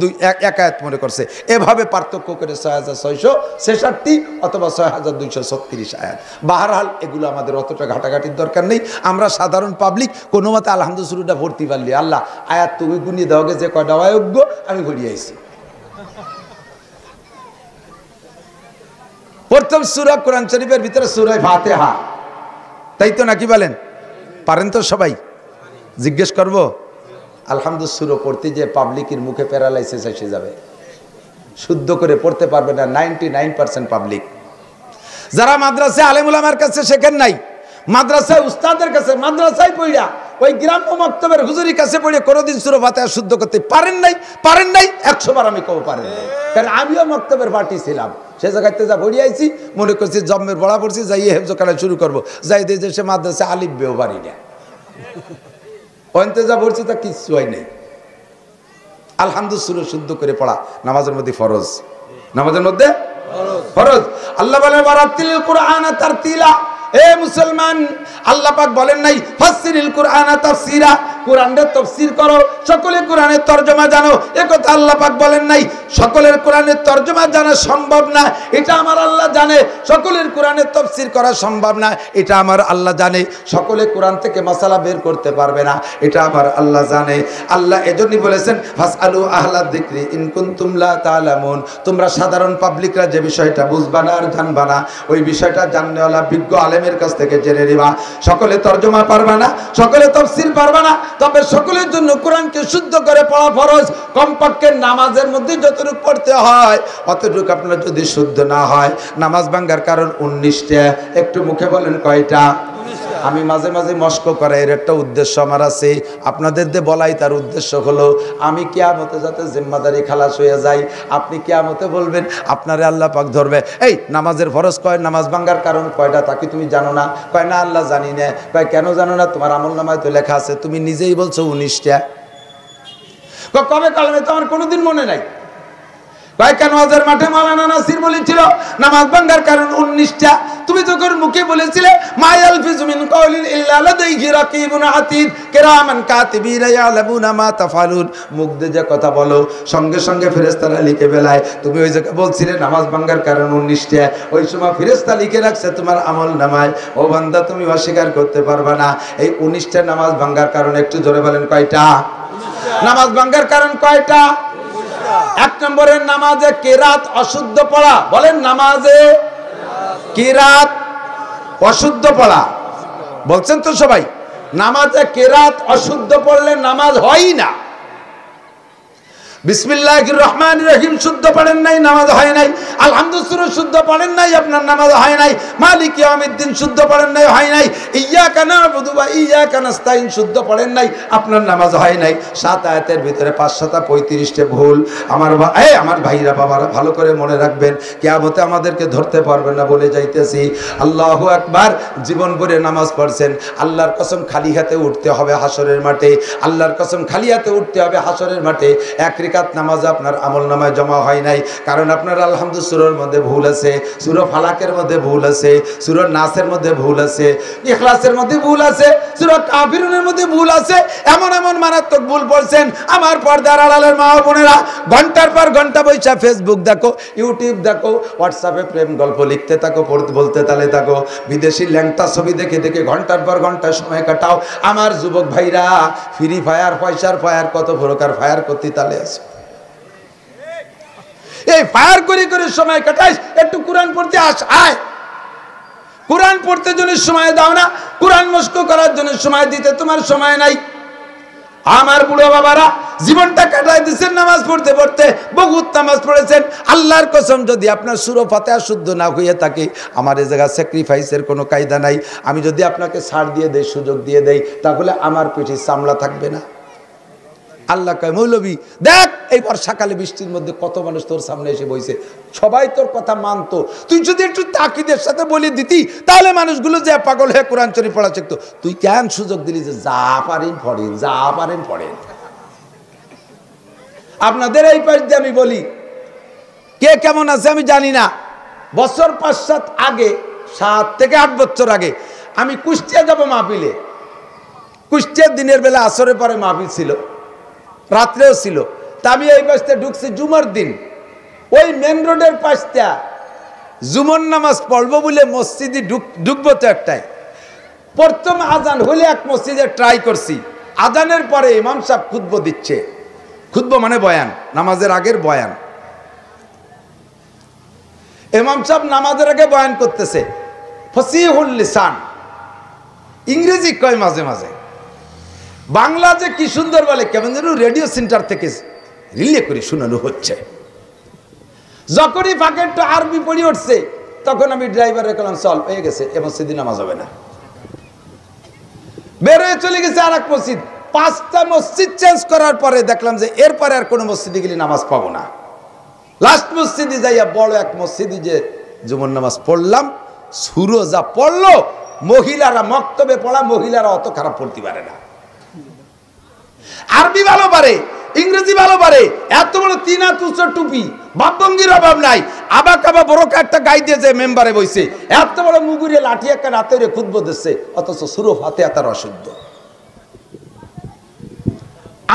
এক আয়াত মনে করছে। এভাবে পার্থক্য করে 6666 অথবা 6236 আয়াত। বাহরহাল এগুলো আমাদের অতটা ঘাটাঘাটির দরকার নেই। আমরা সাধারণ পাবলিক কোনো মতে আলহামদুলিল্লাহ ভর্তি পারলি, আল্লাহ আয়াত তুমি গুনিয়ে দেওয়া যে কয়টা অযোগ্য আমি ঘুরিয়ে আইছি। প্রথম সূরা কোরআন শরীফের ভিতরে সূরা ফাতিহা, তাই তো নাকি বলেন? পারেন তো সবাই? জিজ্ঞেস করব? আলহামদুলিল্লাহ সূরা পড়তে যে পাবলিকের মুখে প্যারালাইসিস এসে যাবে, শুদ্ধ করে পড়তে পারবে না 99% পাবলিক। যারা মাদ্রাসায় আলেম উলামার কাছে শেখেন নাই, মাদ্রাসায় উস্তাদের কাছে মাদ্রাসায় পড়িয়া ওই গ্রাম্য মক্তবের হুজুরির কাছে পড়ে কোনোদিন সূরা ফাতিহা শুদ্ধ করতে পারেন নাই? 100 বার আমি কেউ পারেন নাই। কারণ আমিও মক্তবের পার্টি ছিলাম। সে জায়গাতে যা পড়ি আইছি, মনে করছি জম্মের পড়া পড়ছি, যাইয়ে হেফজখানা শুরু করবো, যাই দিয়ে সে মাদ্রাসায় আলিফ বেও পারি না। অন্তে যা পড়ছি তা কিচ্ছু হয় নাই। আলহামদুলিল্লাহ শুদ্ধ করে পড়া নামাজের মধ্যে ফরজ। নামাজের মধ্যে ফরজ। আল্লাহ বলেন ওয়ারাতিল কুরআন তারতিলা। এ মুসলমান, আল্লাহ পাক বলেন নাই ফাসসিরিল কুরআনা তাফসীরা, কোরআনের তাফসীর করো, সকলে কোরআনের তরজমা জানো, এ কথা আল্লাহ পাক বলেন নাই। সকলের কোরআনের তরজমা জানা সম্ভব না, এটা আমার আল্লাহ জানে। সকলের কোরআনের তাফসীর করা সম্ভব না, এটা আমার আল্লাহ জানে। সকলে কোরআন থেকে মাসালা বের করতে পারবে না, এটা আমার আল্লাহ জানে। আল্লাহ এজন্যই বলেছেন ফাসআলু আহলাদ যিকরি ইন কুনতুম লা তা'লামুন। তোমরা সাধারণ পাবলিকরা যে বিষয়টা বুঝবা না আর জানবা না, ওই বিষয়টা জাননেওয়ালা বিজ্ঞ আলেমের কাছ থেকে জেনে নিবা। সকলে তরজমা পারবা না, সকলে তাফসীর পারবা না, তবে সকলের জন্য কোরআনকে শুদ্ধ করে পড়া ফরজ। কমপক্ষে নামাজের মধ্যে যতটুকু পড়তে হয় অতটুকু আপনার যদি শুদ্ধ না হয়, নামাজ ভাঙ্গার কারণ 19টা। একটু মুখে বলেন কয়টা? আমি মাঝে মাঝে মস্ক করার এর একটা উদ্দেশ্য আমার আছে, আপনাদের দিয়ে বলাই তার উদ্দেশ্য হলো আমি কিয়ামতে যাতে জিম্মাদারি খালাস হয়ে যাই। আপনি কিয়ামতে বলবেন আপনারে আল্লাহ পাক ধরবে, এই নামাজের ফরজ কয়, নামাজ ভাঙ্গার কারণ কয়টা তা কি তুমি জানো না? কয় না আল্লাহ জানি না। কয় কেন জানো না? তোমার আমল নামায় তো লেখা আছে, তুমি নিজেই বলছো 19টা। কবে কালামে তো আমার কোনোদিন মনে নাই। কয় কেন হাজার মাঠে মাওলানা নাসির বলেছিল নামাজ ভাঙ্গার কারণ 19টা, তুমি যখন মুখে বলেছিলে মা ইয়ালফিজু মিন কাওলিন ইল্লা লাদাইহি রাকিবুন আতীদ কিরামান কাতিবিনা ইয়ালামুনা মা তাফালুন, মুখ দিয়ে যে কথা বলো সঙ্গে সঙ্গে ফেরেশতারা লিখে ফেলায়। তুমি ওই জায়গায় বলছিলে নামাজ ভাঙ্গার কারণ 19টা, ওই সময় ফেরেশতা লিখে রাখছে তোমার আমল নামায়। ও বান্দা তুমি অস্বীকার করতে পারবে না। এই 19টা নামাজ ভাঙ্গার কারণ একটু জোরে বলেন কয়টা? নামাজ ভাঙ্গার কারণ কয়টা? 1 নম্বরের নামাজে কিরাত অশুদ্ধ পড়া। বলেন নামাজে কিরাত অশুদ্ধ পড়া। বলছেন তো সবাই? নামাজে কিরাত অশুদ্ধ পড়লে নামাজ হয়ই না। বিসমিল্লাহির রহমানির রহিম শুদ্ধ পড়েন নাই, নামাজ হয় নাই। আলহামদুলিল্লাহ শুদ্ধ পড়েন নাই, আপনার নামাজ হয় নাই। মালিক ইয়াউমিদ্দিন শুদ্ধ পড়েন নাই, হয় নাই। ইয়্যাকা না'বুদু ওয়া ইয়্যাকা নাস্তাইন শুদ্ধ পড়েন নাই, আপনার নামাজ হয় নাই। 7 আয়াতের ভিতরে 535টা ভুল। আমার ভাইরা বাবারা ভালো করে মনে রাখবেন, কিয়ামতে আমাদেরকে ধরতে পারবে না বলে যাইতেছি। আল্লাহু আকবার। জীবন ভরে নামাজ পড়ছেন, আল্লাহর কসম খালি হাতে উঠতে হবে হাসরের মাঠে। আল্লাহর কসম খালি হাতে উঠতে হবে হাসরের মাঠে। এক নামাজ আপনার আমল নামায় জমা হয় নাই, কারণ আপনার আলহামদুলিল্লাহ সূরার মধ্যে ভুল আছে, সূরা ফালাকের মধ্যে ভুল আছে, সূরা নাসের মধ্যে ভুল আছে, ইখলাসের মধ্যে ভুল আছে, সূরা কাফিরুনের মধ্যে ভুল আছে। এমন এমন মারাত্মক ভুল পড়ছেন। আমার পর্দার আড়ালের মা বোনেরা ঘন্টার পর ঘন্টা বইসা ফেসবুক দেখো, ইউটিউব দেখো, হোয়াটসঅ্যাপে প্রেম গল্প লিখতে থাকো, বলতে তালে থাকো, বিদেশি ল্যাংটা ছবি দেখে দেখে ঘন্টার পর ঘন্টা সময় কাটাও। আমার যুবক ভাইরা ফ্রি ফায়ার, পয়সার ফায়ার, কত প্রকার ফায়ার করতে তালে আছে। এই ফায়ার করে করে সময় কাটাইস, একটু কোরআন পড়তে আয়। কোরআন পড়তে জন্য সময় দাও না, কোরআন মস্ক করার জন্য সময় দিতে তোমার সময় নাই। আমার বুড়ো বাবারা জীবনটা কাটাই দিচ্ছেন নামাজ পড়তে পড়তে, বহুত নামাজ পড়েছেন। আল্লাহর কসম যদি আপনার সূরা ফাতিহা শুদ্ধ না হয়ে থাকে, আমার এই জায়গা স্যাক্রিফাইসের কোনো কায়দা নাই। আমি যদি আপনাকে ছাড় দিয়ে দেই, সুযোগ দিয়ে দেই, তাহলে আমার পিঠে চামড়া থাকবে না। আল্লাহ কয় মৌলবী দেখ এই বর্ষাকালে বৃষ্টির মধ্যে কত মানুষ তোর সামনে এসে বইছে, সবাই তোর কথা মানতো, তুই যদি একটু তাকিদের সাথে বলে দিতি তাহলে মানুষগুলো যে পাগল হয়ে কোরআন শরীফ পড়া শিখতো। তুই কেন সুযোগ দিলি যে যা পারেন পড়েন, যা পারেন পড়েন। আপনাদের এই পাশ দিয়ে আমি বলি, কে কেমন আছে আমি জানি না। বছর 5-7 আগে, 7 থেকে 8 বছর আগে আমি কুষ্টিয়া যাব মাহফিলে। কুষ্টিয়ার দিনের বেলা আসরের পরে মাহফিল ছিল, রাত্রেও ছিল। তা আমি এই পাশে ঢুকছি জুমার দিন, ওই মেন রোডের পাশটা জুমর নামাজ পড়বো বলে মসজিদে ঢুকবো তো একটাই। প্রথম আজান হলে এক মসজিদে ট্রাই করছি, আজানের পরে ইমাম সাহেব খুতবা দিচ্ছে। খুতবা মানে বয়ান, নামাজের আগের বয়ান। ইমাম সাহেব নামাজের আগে বয়ান করতেছে, ফসিহুল লিসান, ইংরেজি কয় মাঝে মাঝে, বাংলা যে কি সুন্দর বলে, কেমন যেন রেডিও সেন্টার থেকে রিলে করে শোনানো হচ্ছে। যখনই ফাঁকে একটু আরবি পড়ে উঠছে, তখন আমি ড্রাইভারে বললাম চল, হয়ে গেছে, এ মসজিদে নামাজ হবে না। বের হয়ে চলে গেছে আর এক মসজিদ। 5টা মসজিদ চেঞ্জ করার পরে দেখলাম যে এরপরে আর কোনো মসজিদে গেলে নামাজ পাবো না। লাস্ট মসজিদে যাইয়া বড় এক মসজিদে যে জুমার নামাজ পড়লাম, সুরো যা পড়লো, মহিলারা মক্তবে পড়া মহিলারা অত খারাপ পড়তে পারে না, আরবি ভালো পারে, ইংরেজি ভালো পারে, এত বড় 3 হাত উঁচু টুপি, বাপভঙ্গির অভাব নাই, আবা কাবা বড়কা একটা গাই দিয়ে যে মেম্বারে বইছে, এত বড় মুগুরে লাঠি একটা রাতে খুতবা দিচ্ছে, অথচ সূরা ফাতিহা তার অশুদ্ধ।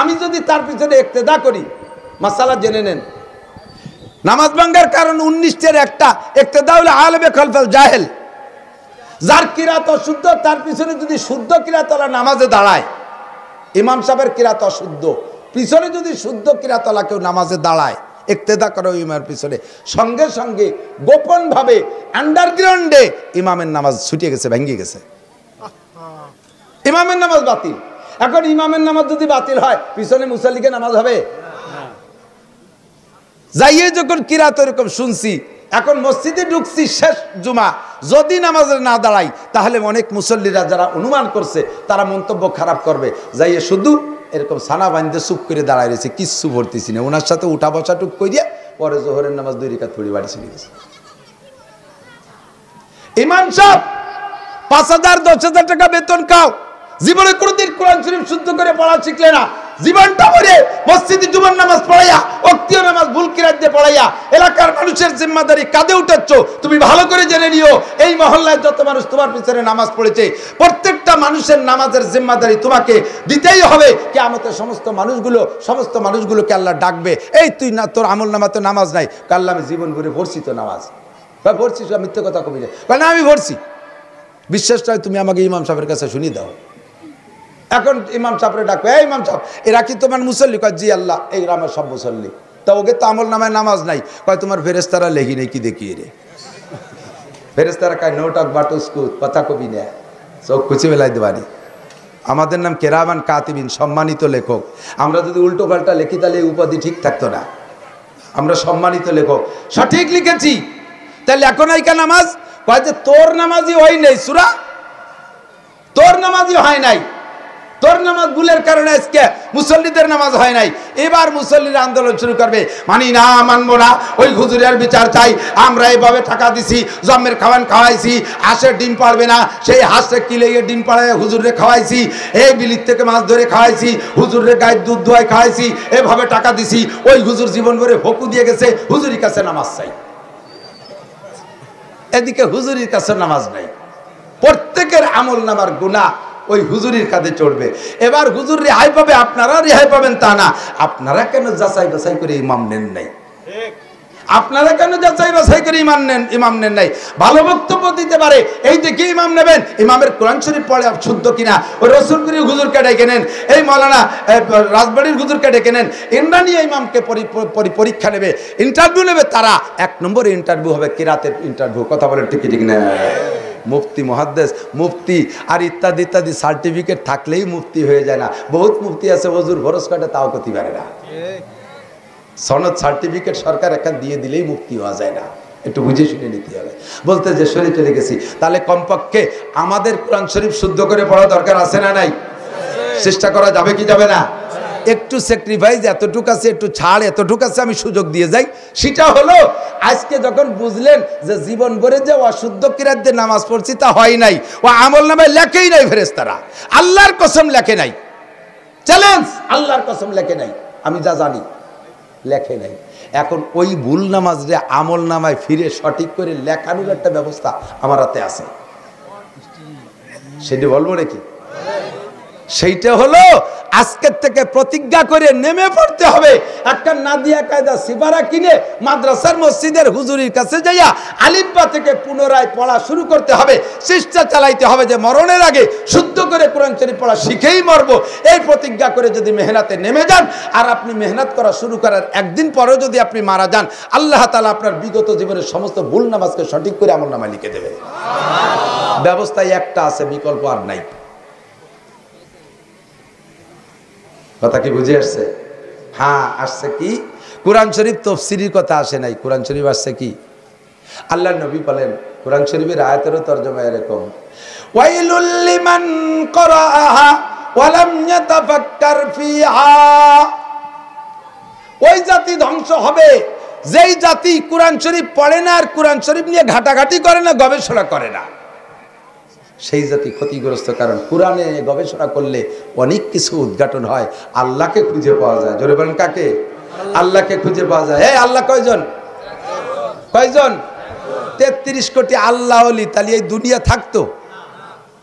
আমি যদি তার পিছনে ইক্তেদা করি, মাসালা জেনে নেন, নামাজ ভাঙ্গার কারণ 19টার একটা ইক্তেদা হলো আলেমে খালফাল জাহেল, যার কিরাত অশুদ্ধ, তার পিছনে যদি শুদ্ধ কিরাতওয়ালা নামাজে দাঁড়ায়, ইমাম সাহেবের কিরাত অশুদ্ধ, পিছনে যদি শুদ্ধ কিরাতওয়ালা কেউ নামাজে দাঁড়ায়, ইক্তেদা করে ইমামের পিছনে, সঙ্গে সঙ্গে গোপন ভাবে আন্ডারগ্রাউন্ডে ইমামের নামাজ ছুটিয়ে গেছে, ভেঙে গেছে, ইমামের নামাজ বাতিল। এখন ইমামের নামাজ যদি বাতিল হয়, পিছনে মুসাল্লিকে নামাজ হবে? যাইয়ে যখন কিরাত এরকম শুনছি, এখন মসজিদে ঢুকছি শেষ জুমা, যদি নামাজে না দাঁড়াই তাহলে অনেক মুসল্লিরা যারা অনুমান করছে তারা মন্তব্য খারাপ করবে, যাইয়ে শুধু এরকম সানা বান্ধে চুপ করে দাঁড়ায় রয়েছে, কিচ্ছু ভরতেছি না, ওনার সাথে উঠা বসা টুক করিয়া পরে জোহরের নামাজ 2 রাকাত পড়ে বাড়ি চলে গেছে। ইমাম সাহেব 5,000 10,000 টাকা বেতন খাও, জীবনে কোনোদিন কোরআন শরীফ শুদ্ধ করে পড়া শিখলে না, জীবনটা ভরে মসজিদে জুমার নামাজ পড়াইয়া, ওয়াক্তীয় নামাজ ভুল কিরাত দিয়ে পড়াইয়া এলাকার মানুষের জিম্মাদারি কাঁধে উঠাচ্ছ। তুমি ভালো করে জেনে নিও, এই মহল্লায় যত মানুষ তোমার পিছনে নামাজ পড়েছে প্রত্যেকটা মানুষের নামাজের জিম্মাদারি তোমাকে দিতেই হবে। কিয়ামতের সমস্ত মানুষগুলোকে আল্লাহ ডাকবে, এই তুই না, তোর আমল নামা তো নামাজ নাই। আল্লাহ আমি জীবন ভরে ভরছি তো নামাজ, ভরছি, মিথ্যে কথা কবি না, আমি ভরছি। বিশ্বাস নয় তুমি আমাকে ইমাম সাহেবের কাছে শুনিয়ে দাও। এখন ইমাম সাহেবরে ডাকবে, এই ইমাম সাহেব এরা কি তোমার মুসল্লি? কয় জি আল্লাহ, এই আমার সব মুসল্লি। তা ওকে তো আমল নামায় নামাজ নাই। কয় তোমার ফেরেস্তারা লেখি নেই, কি দেখিয়ে রে? ফেরেস্তারা কয় নো টক বাট উস্কুত, কথা কবি না, চোখ খুঁচে বেলাই দেবানি। আমাদের নাম কেরামান কাতিবিন, সম্মানিত লেখক। আমরা যদি উল্টো পাল্টা লিখি তাহলে এই উপাধি ঠিক থাকতো না। আমরা সম্মানিত লেখক, সঠিক লিখেছি। তাহলে এখন আইকা নামাজ কয় যে তোর নামাজই হয় নাই, সুরা তোর নামাজই হয় নাই, তোর নামাজ ভুলের কারণে আজকে মুসল্লিদের নামাজ হয় নাই। এবার মুসল্লিরা আন্দোলন শুরু করবে, মানি না, মানবো না, ওই হুজুরের বিচার চাই। আমরা এইভাবে টাকা দিছি, জম্মের খাওয়ান খাওয়াইছি, হাঁসের ডিম পারবে না, সেই হাঁসে কিলে ডিম পাড়ায় হুজুরে খাওয়াইছি, এই বিলির থেকে মাছ ধরে খাওয়াইছি, হুজুরের গায়ের দুধ ধোয়াই খাওয়াইছি, এভাবে টাকা দিছি। ওই হুজুর জীবন ভরে হকু দিয়ে গেছে, হুজুরির কাছে নামাজ চাই। এদিকে হুজুরির কাছে নামাজ নাই। প্রত্যেকের আমল নামার গুনাহ ওই হুজুরির কাঁধে চড়বে। এবার হুজুর রেহাই পাবে, আপনারা রেহাই পাবেন তা না। আপনারা কেন যাচাই বাছাই করে ইমাম নেন নাই? আপনারা কেন যাচাই বাছাই করে ইমাম নেন নাই? ভালো বক্তব্য দিতে পারে, এই দেখে ইমাম নেবেন, ইমামের কোরআন শরীফ পড়ে শুদ্ধ কিনা, ওই রসুলপুরীর হুজুরকে ডেকে নেন, এই মৌলানা রাজবাড়ির হুজুরকে ডেকে নেন। এনরা নিয়ে ইমামকে পরীক্ষা নেবে, ইন্টারভিউ নেবে। তারা 1 নম্বরে ইন্টারভিউ হবে কিরাতের ইন্টারভিউ। কথা বলেন ঠিক ঠিক না? মুফতি, মুহাদ্দিস, মুফতি আর ইত্যাদি ইত্যাদি সার্টিফিকেট থাকলেই মুফতি হয়ে যায় না। বহুত মুফতি আছে হুজুর খরচ কাটে, তাও করতে পারে না। সনদ সার্টিফিকেট সরকার একটা দিয়ে দিলেই মুফতি হওয়া যায় না, একটু বুঝে শুনে নিতে হবে। বলতে যে শরীফ চলে গেছি, তাহলে কমপক্ষে আমাদের কোরআন শরীফ শুদ্ধ করে পড়া দরকার আছে না নাই? চেষ্টা করা যাবে কি যাবে না? একটু স্যাক্রিফাইস এতটুক আছে, একটু ছাড় এতটুক আছে, আমি সুযোগ দিয়ে যাই। সেটা হলো আজকে যখন বুঝলেন যে জীবন ভরে যে অশুদ্ধ কিরাত দিয়ে নামাজ পড়ছি তা হয় নাই, ও আমল নামায় লেখেই নাই, ফেরেশতারা আল্লাহর কসম লেখে নাই। চ্যালেঞ্জ, আল্লাহর কসম লেখে নাই, আমি যা জানি লেখে নাই। এখন ওই ভুল নামাজ রে আমল নামায় ফিরে সঠিক করে লেখানোর একটা ব্যবস্থা আমার হাতে আছে, সেটি বলবো নাকি? সেইটা হলো আজকের থেকে প্রতিজ্ঞা করে নেমে পড়তে হবে। একটা নাদিয়া কায়দা সিবারা কিনে মাদ্রাসার মসজিদের হুজুরির কাছে যাইয়া আলিফবা থেকে পুনরায় পড়া শুরু করতে হবে। চেষ্টা চালাইতে হবে যে মরণের আগে শুদ্ধ করে কোরআন শরীফ পড়া শিখেই মরবো। এই প্রতিজ্ঞা করে যদি মেহনতে নেমে যান, আর আপনি মেহনত করা শুরু করার একদিন পরেও যদি আপনি মারা যান, আল্লাহ তাআলা আপনার বিগত জীবনের সমস্ত ভুল নামাজকে সঠিক করে আমলনামায় লিখে দেবে। ব্যবস্থায় একটা আছে, বিকল্প আর নাই। কথা কি বুঝে আসছে? হ্যাঁ আসছে। কি? কোরআন শরীফ তাফসীরের কথা আসে নাই, কোরআন শরীফ আসছে কি? আল্লাহর নবী বলেন, কোরআন শরীফের আয়াতেরও তরজমা এরকম, ওয়াইলুল লিমান ক্বরাআহা ওয়া লাম ইয়াতাফাক্কার ফিহা। ওই জাতি ধ্বংস হবে যেই জাতি কোরআন শরীফ পড়ে না আর কোরআন শরীফ নিয়ে ঘাটাঘাটি করে না, গবেষণা করে না, সেই জাতি ক্ষতিগ্রস্ত। কারণ কোরআনে গবেষণা করলে অনেক কিছু উদ্ঘাটন হয়, আল্লাহকে খুঁজে পাওয়া যায়। জোরে বলেন কাকে? আল্লাহকে খুঁজে পাওয়া যায়। এই আল্লাহ কয়জন? কয়জন? 33 কোটি আল্লাহ ওলি। তাহলে এই দুনিয়া থাকতো?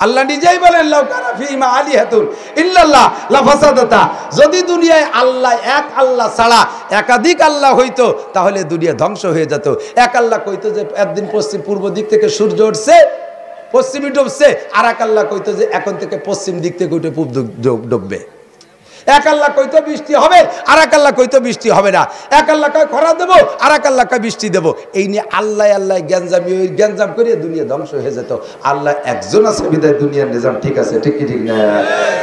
আল্লাহ নিজেই বলেন, লাউ কানা ফীহিমা আলিহাতুন ইল্লাল্লাহ লাফাসাদাতা। যদি দুনিয়ায় আল্লাহ, এক আল্লাহ ছাড়া একাধিক আল্লাহ হইতো তাহলে দুনিয়া ধ্বংস হয়ে যেত। এক আল্লাহ কইতো যে একদিন পশ্চিম পূর্ব দিক থেকে সূর্য উঠছে, পশ্চিমে ডুবছে, আর এক আল্লাহ কইতো যে এখন থেকে পশ্চিম দিক থেকে উঠে পূব ডুববে। এক আল্লাহ কইতো বৃষ্টি হবে, আর এক আল্লাহ কইতো বৃষ্টি হবে না। এক আল্লাহ কয় খরা দেবো, আর এক আল্লাহ কয় বৃষ্টি দেবো। এই নিয়ে আল্লাহ আল্লাহ গ্যাঞ্জামি, ওই গ্যাঞ্জাম করিয়ে দুনিয়া ধ্বংস হয়ে যেত। আল্লাহ একজন আছে বিদায় দুনিয়ার নিজাম ঠিক আছে, ঠিক কি ঠিক না?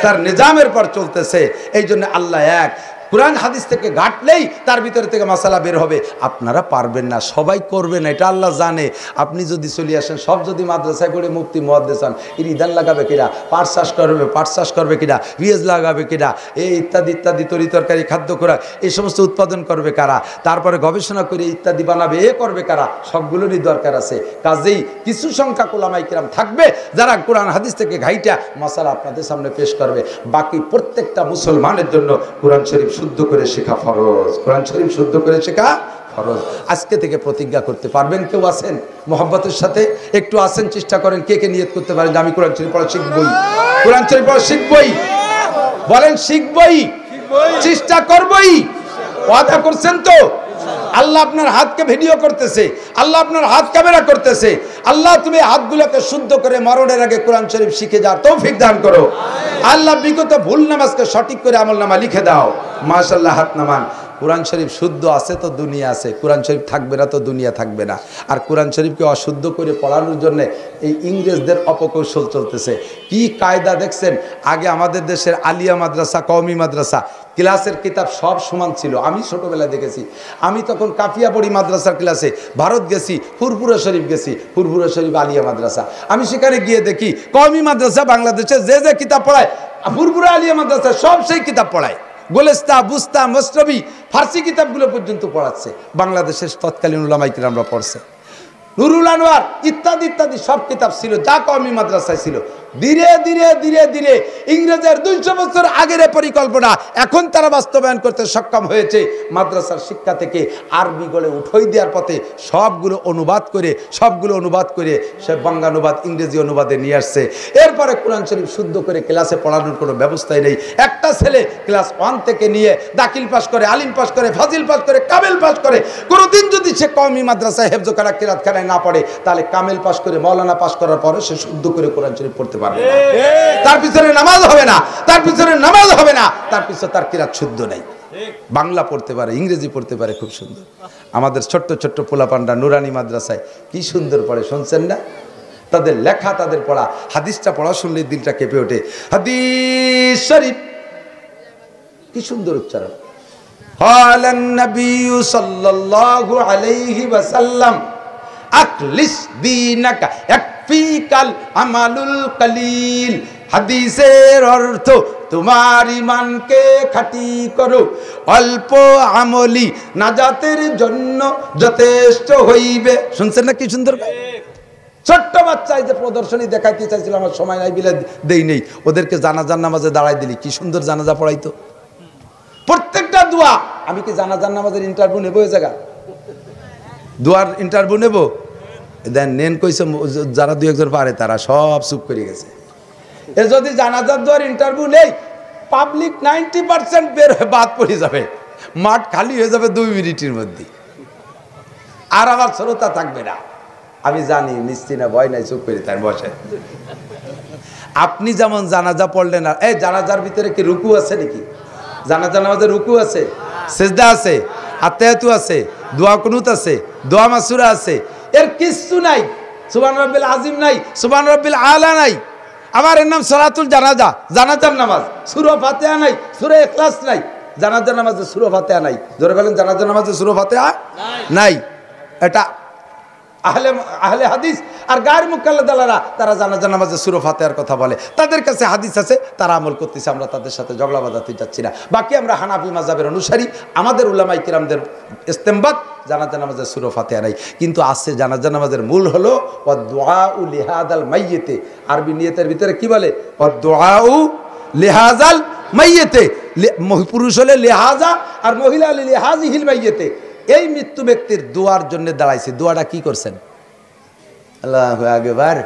তার নিজামের পর চলতেছে। এই জন্য আল্লাহ এক। কোরআন হাদিস থেকে ঘাটলেই তার ভিতরে থেকে মাসালা বের হবে। আপনারা পারবেন না, সবাই করবে না, এটা আল্লাহ জানে। আপনি যদি চলে আসেন, সব যদি মাদ্রাসায় পড়ে মুফতি মুহাদ্দিস হন, এর ইদান লাগাবে কিনা, পাট চাষ করবে কিনা, পেঁয়াজ লাগাবে কিনা, এই ইত্যাদি ইত্যাদি তরি তরকারি খাদ্য খোরাক এই সমস্ত উৎপাদন করবে কারা, তারপরে গবেষণা করে ইত্যাদি বানাবে এ করবে কারা, সবগুলোরই দরকার আছে। কাজেই কিছু সংখ্যক উলামায়ে কিরাম থাকবে যারা কোরআন হাদিস থেকে ঘাইটা মাসালা আপনাদের সামনে পেশ করবে। বাকি প্রত্যেকটা মুসলমানের জন্য কোরআন শরীফ শুদ্ধ করে শেখা ফরজ। কোরআন শরীফ শুদ্ধ করে শেখা ফরজ। আজকে থেকে প্রতিজ্ঞা করতে পারবেন? কেউ আছেন মোহাব্বতের সাথে? একটু আসেন, চেষ্টা করেন কে কে নিয়ত করতে পারেন যে আমি কোরআন শরীফ পড়া শিখবই, কোরআন শরীফ পড়া শিখবই। বলেন শিখবই, চেষ্টা করবই। ওয়াদা করছেন তো? আল্লাহ আপনার হাতকে ভিডিও করতেছে, আল্লাহ আপনার হাত ক্যামেরা করতেছে। আল্লাহ তুমি হাতগুলোকে শুদ্ধ করে মরণের আগে কোরআন শরীফ শিখে যাওয়ার তৌফিক দান করো। আল্লাহ বিগত ভুল নামাজকে সঠিক করে আমলনামা লিখে দাও। মাশাআল্লাহ, হাত নামান। কোরআন শরীফ শুদ্ধ আছে তো দুনিয়া আছে, কোরআন শরীফ থাকবে না তো দুনিয়া থাকবে না। আর কোরআন শরীফকে অশুদ্ধ করে পড়ানোর জন্য এই ইংরেজদের অপকৌশল চলতেছে। কি কায়দা দেখছেন? আগে আমাদের দেশের আলিয়া মাদ্রাসা, কওমি মাদ্রাসা, ক্লাসের কিতাব সব সমান ছিল। আমি ছোটবেলায় দেখেছি, আমি তখন কাফিয়া পড়ি মাদ্রাসার ক্লাসে, ভারত গেছি, ফুরফুরা শরীফ গেছি, ফুরফুরা শরীফ আলিয়া মাদ্রাসা। আমি সেখানে গিয়ে দেখি কওমি মাদ্রাসা বাংলাদেশে যে যে কিতাব পড়ায়, ফুরফুরা আলিয়া মাদ্রাসা সব সেই কিতাব পড়ায়। গোলেস্তা, বুস্তা, মসনবী, ফার্সি কিতাবগুলো পর্যন্ত পড়াচ্ছে। বাংলাদেশের তৎকালীন উলামায়ে কিরামরা পড়ছে। নুরুল আনোয়ার ইত্যাদি ইত্যাদি সব কিতাব ছিল যা কওমি মাদ্রাসায় ছিল। ধীরে ধীরে ধীরে ধীরে ইংরেজের 200 বছর আগের পরিকল্পনা এখন তারা বাস্তবায়ন করতে সক্ষম হয়েছে। মাদ্রাসার শিক্ষা থেকে আরবি গড়ে উঠোই দেওয়ার পথে সবগুলো অনুবাদ করে সে বাংলানুবাদ, ইংরেজি অনুবাদে নিয়ে আসছে। এরপরে কোরআন শরীফ শুদ্ধ করে ক্লাসে পড়ানোর কোনো ব্যবস্থাই নেই। একটা ছেলে ক্লাস 1 থেকে নিয়ে দাখিল পাস করে, আলিম পাস করে, ফাজিল পাস করে, কামেল পাস করে, কোনোদিন যদি সে কওমি মাদ্রাসায় হেফজ করা কিরাতখানায় না পড়ে, তাহলে কামেল পাস করে, মাওলানা পাস করার পরে সে শুদ্ধ করে কোরআন শরীফ পড়তে পারবে না। তার পিছনে নামাজ হবে না, তার পিছনে নামাজ হবে না, তার পিছনে তার কিরাত শুদ্ধ নাই। বাংলা পড়তে পারে, ইংরেজি পড়তে পারে, খুব সুন্দর। আমাদের ছোট্ট ছোট্ট পোলাপান্ডা নুরানি মাদ্রাসায় কি সুন্দর পড়ে, শুনছেন না? তাদের লেখা, তাদের পড়া, হাদিসটা পড়া শুনলে দিলটা কেঁপে ওঠে। হাদিস শরীফ কি সুন্দর উচ্চারণ। ক্বালান নবী সাল্লাল্লাহু আলাইহি ওয়াসাল্লাম আকলিস দীনাকা ইয়াকফিকাল আমালুল কলিল। হাদিসের অর্থ তোমার ঈমানকে খাঁটি করো, অল্প আমলি নাজাতের জন্য যথেষ্ট হইবে। শুনছেন না কি সুন্দর? ছোট্ট বাচ্চা এই যে প্রদর্শনী দেখাইতে চাইছিল, আমার সময় নাই বিলে দেই নেই, ওদেরকে জানাজার নামাজে দাঁড়াই দিলি, কি সুন্দর জানাজা পড়াইতো। প্রত্যেকটা দোয়া, আমি কি জানাজার নামাজের ইন্টারভিউ নেবো? এই জায়গা দোয়ার ইন্টারভিউ নেবো? দেন নেন কইছে, যারা 2-1 পারে তারা সব চুপ করে গেছে। এ যদি জানাজার দোয়ার ইন্টারভিউ নেই, পাবলিক 90% বের হয়ে বাদ পড়ে যাবে, মাঠ খালি হয়ে যাবে 2 মিনিটের মধ্যে, আর আমার শ্রোতা থাকবে না। আমি জানি মিষ্টি না, ভয় নাই, চুপ করে তার বসে। আপনি যেমন জানাজা পড়লেন, আর এই জানাজার ভিতরে কি রুকু আছে নাকি? জানাজা নামাজে রুকু আছে, সিজদা আছে, আত্তাহিয়াতু আছে, দোয়া কুনুত আছে, দোয়া মাসুরা আছে, এর কিছু নাই। সুবহান রাব্বিল আযীম নাই, সুবহান রাব্বিল আলা নাই। আমার এর নাম সালাতুল জানাজা, জানাজার নামাজ। সূরা ফাতিহা নাই, সূরা ইখলাস নাই। জানাজার নামাজে সূরা ফাতিহা নাই। জোরে বলেন, জানাজার নামাজে সূরা ফাতিহা নাই। এটা আহলে হাদিস আর গায়ের মুকাল্লাদালারা তারা জানাজা নামাজে সূরা ফাতিহার কথা বলে, তাদের কাছে হাদিস আছে, তারা আমল করতেছে, আমরা তাদের সাথে ঝগড়া বাঁধাতে যাচ্ছি না। বাকি আমরা হানাফি মাযহাবের অনুসারী, আমাদের উলামায়ে কিরামদের ইস্তেমবাদ জানাজা নামাজে সূরা ফাতিহা নাই। কিন্তু আছে জানাজা নামাজের মূল হলো ওয়াদুআউ লিহাযাল মাইয়িতে। আরবি নিয়তের ভিতরে কি বলে? ওয়াদুআউ লিহাযাল মাইয়িতে। পুরুষ হলে লিহাজা আর মহিলা হলে লিহাজিহিল মাইয়িতে। এই মৃত্যু ব্যক্তির দোয়ার জন্য দাঁড়াইছে। দোয়াটা কি করছেন? আল্লাহু আকবার,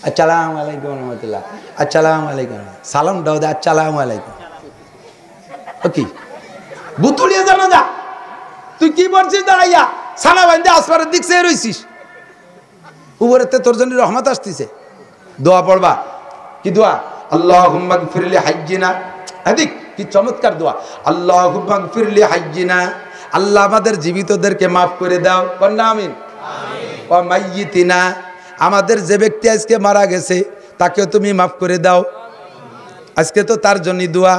আসসালামু আলাইকুম ওয়া রাহমাতুল্লাহ, আসসালামু আলাইকুম, সালাম দাও দে, আসসালামু আলাইকুম। ওকে, বুতুলিয়া জানাজা, তুই কি বলছিস দাঁড়াইয়া? সানা বান্ধে আসমানের দিক চেয়ে রইছিস, উপরেতে তোর জন্য রহমত আসতেছে। দোয়া পড়বা, কি দোয়া? আল্লাহুম্মা গফির লি হাজ্জিনা। এদিক কি চমৎকার দোয়া। আল্লাহুম্মা গফির লি হাজ্জিনা, আল্লাহ আমাদের জীবিতদেরকে মাফ করে দাও। বন্না আমিন। ওয়া মাইয়িতিনা, আমাদের যে ব্যক্তি আজকে মারা গেছে তাকেও তুমি মাফ করে দাও। আজকে তো তার জন্য দোয়া।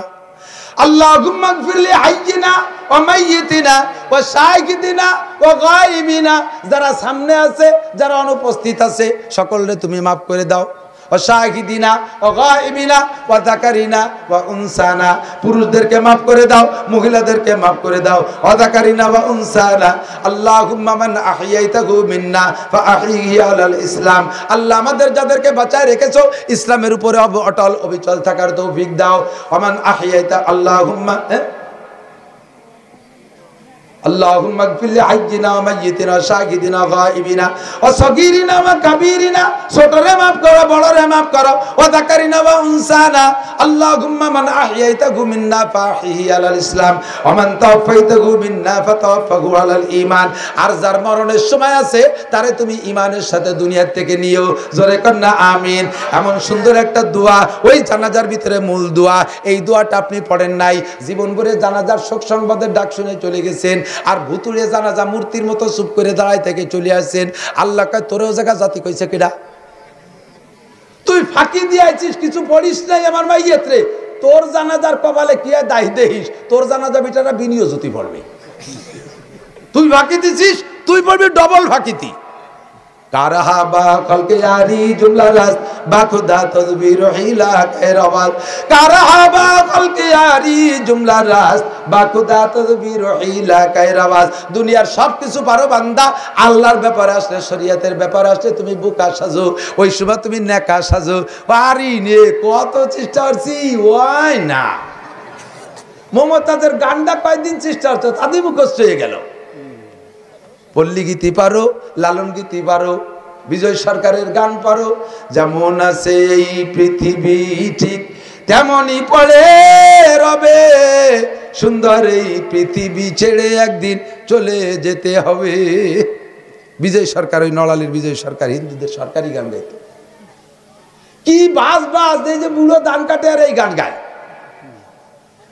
আল্লাহুম্মা গফিরলি হাইয়িনা ওয়া মাইয়িতিনা ওয়া শাহিদিনা ওয়া গায়িবিনা, যারা সামনে আছে যারা অনুপস্থিত আছে সকলকে তুমি মাফ করে দাও। ওয়া শাহিদিনা ওয়া গায়িবিনা ওয়া যাকারিনা ওয়া উনসানা, পুরুষদেরকে মাফ করে দাও, মহিলাদেরকে মাফ করে দাও। ওয়া যাকারিনা ওয়া উনসানা। আল্লাহুম্মা মান আহইয়াইতাহু মিন্না ফাআহইহি আলাল ইসলাম, আল্লাহ আমাদের যাদেরকে বাঁচায় রেখেছো ইসলামের উপরে অটল অবিচল থাকার তৌফিক দাও। ওয়া মান আহইয়াইতা আল্লাহুম্মা আল্লাহুম্মা গফিরলি হাইয়িনা ওয়া মাইয়িতিনা ওয়া শাহিদিনা ওয়া গায়িবিনা ওয়া সগীরিনা ওয়া কাবীরিনা, ছোটরে মাফ করো বড়রে মাফ করো। ওয়া যাকারিনা ওয়া উনসানা। আল্লাহুম্মা মান আহইয়াইতাহু মিন্না ফাআহইহি আলাল ইসলাম ওয়া মান তাওফাইতাহু মিন্না ফাতাওফাহু আলাল ঈমান, আর যার মরণের সময় আছে তারে তুমি ঈমানের সাথে দুনিয়া থেকে নিও। জোরে কন্না আমিন। এমন সুন্দর একটা দোয়া ওই জানাজার ভিতরে মূল দোয়া, এই দোয়াটা আপনি পড়েন নাই, জীবন ভরে জানাজার শোক সংবাদের ডাক শুনে চলে গেছেন, আর ভুতুড়ে জানাজা মূর্তির মতো চুপ করে দাঁড়ায় থেকে চলে আসছেন। আল্লাহ কয় তোরেও জায়গা জাতি কইছে কিডা? তুই ফাঁকি দিয়ে আইছিস, কিছু পড়িস নাই আমার মাইয়াত রে, তোর জানাজার কপালে কি দাহি দেহিস, তোর জানাজা বেটারা বিনিয়োজতি পড়বে। তুই ফাঁকি দিছিস, তুই পড়বি ডবল ফাঁকিতি। কারাহাবা কলকে আরি জুমলা রাস বা খুদা তদবির হিলা কেরাবাদ, কারাহাবা কলকে আরি জুমলা রাস বা খুদা তদবির হিলা কেরাবাদ। দুনিয়ার সব কিছু পারো বান্দা, আল্লাহর ব্যাপারে আসলে শরীয়তের ব্যাপারে আসলে তুমি বুকা সাজো, ওই সময় তুমি নেকা সাজো। পারি নে কত চেষ্টা করছি ওই না। মমতাজের গানটা কয়েকদিন চেষ্টা করছে, তাদের মুখস্থ হয়ে গেল। পল্লী গীতি পারো, লালন গীতি পারো, বিজয় সরকারের গান পারো। যেমন আছে এই পৃথিবী ঠিক তেমনই পড়ে রবে, সুন্দর এই পৃথিবী ছেড়ে একদিন চলে যেতে হবে। বিজয় সরকার, ওই নড়ালির বিজয় সরকার হিন্দুদের সরকারি গান গাইত। কি বাস বাস, এই যে বুড়ো ধান কাটে আর এই গান গায়।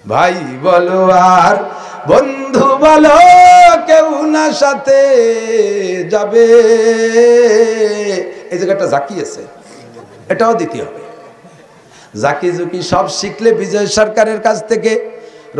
ভাই বলো আর বন্ধু বলো কেউ না সাথে যাবে, এই জায়গাটা জাকি আছে, এটাও দিতে হবে। জাকি জুকি সব শিখলে বিজয় সরকারের কাছ থেকে,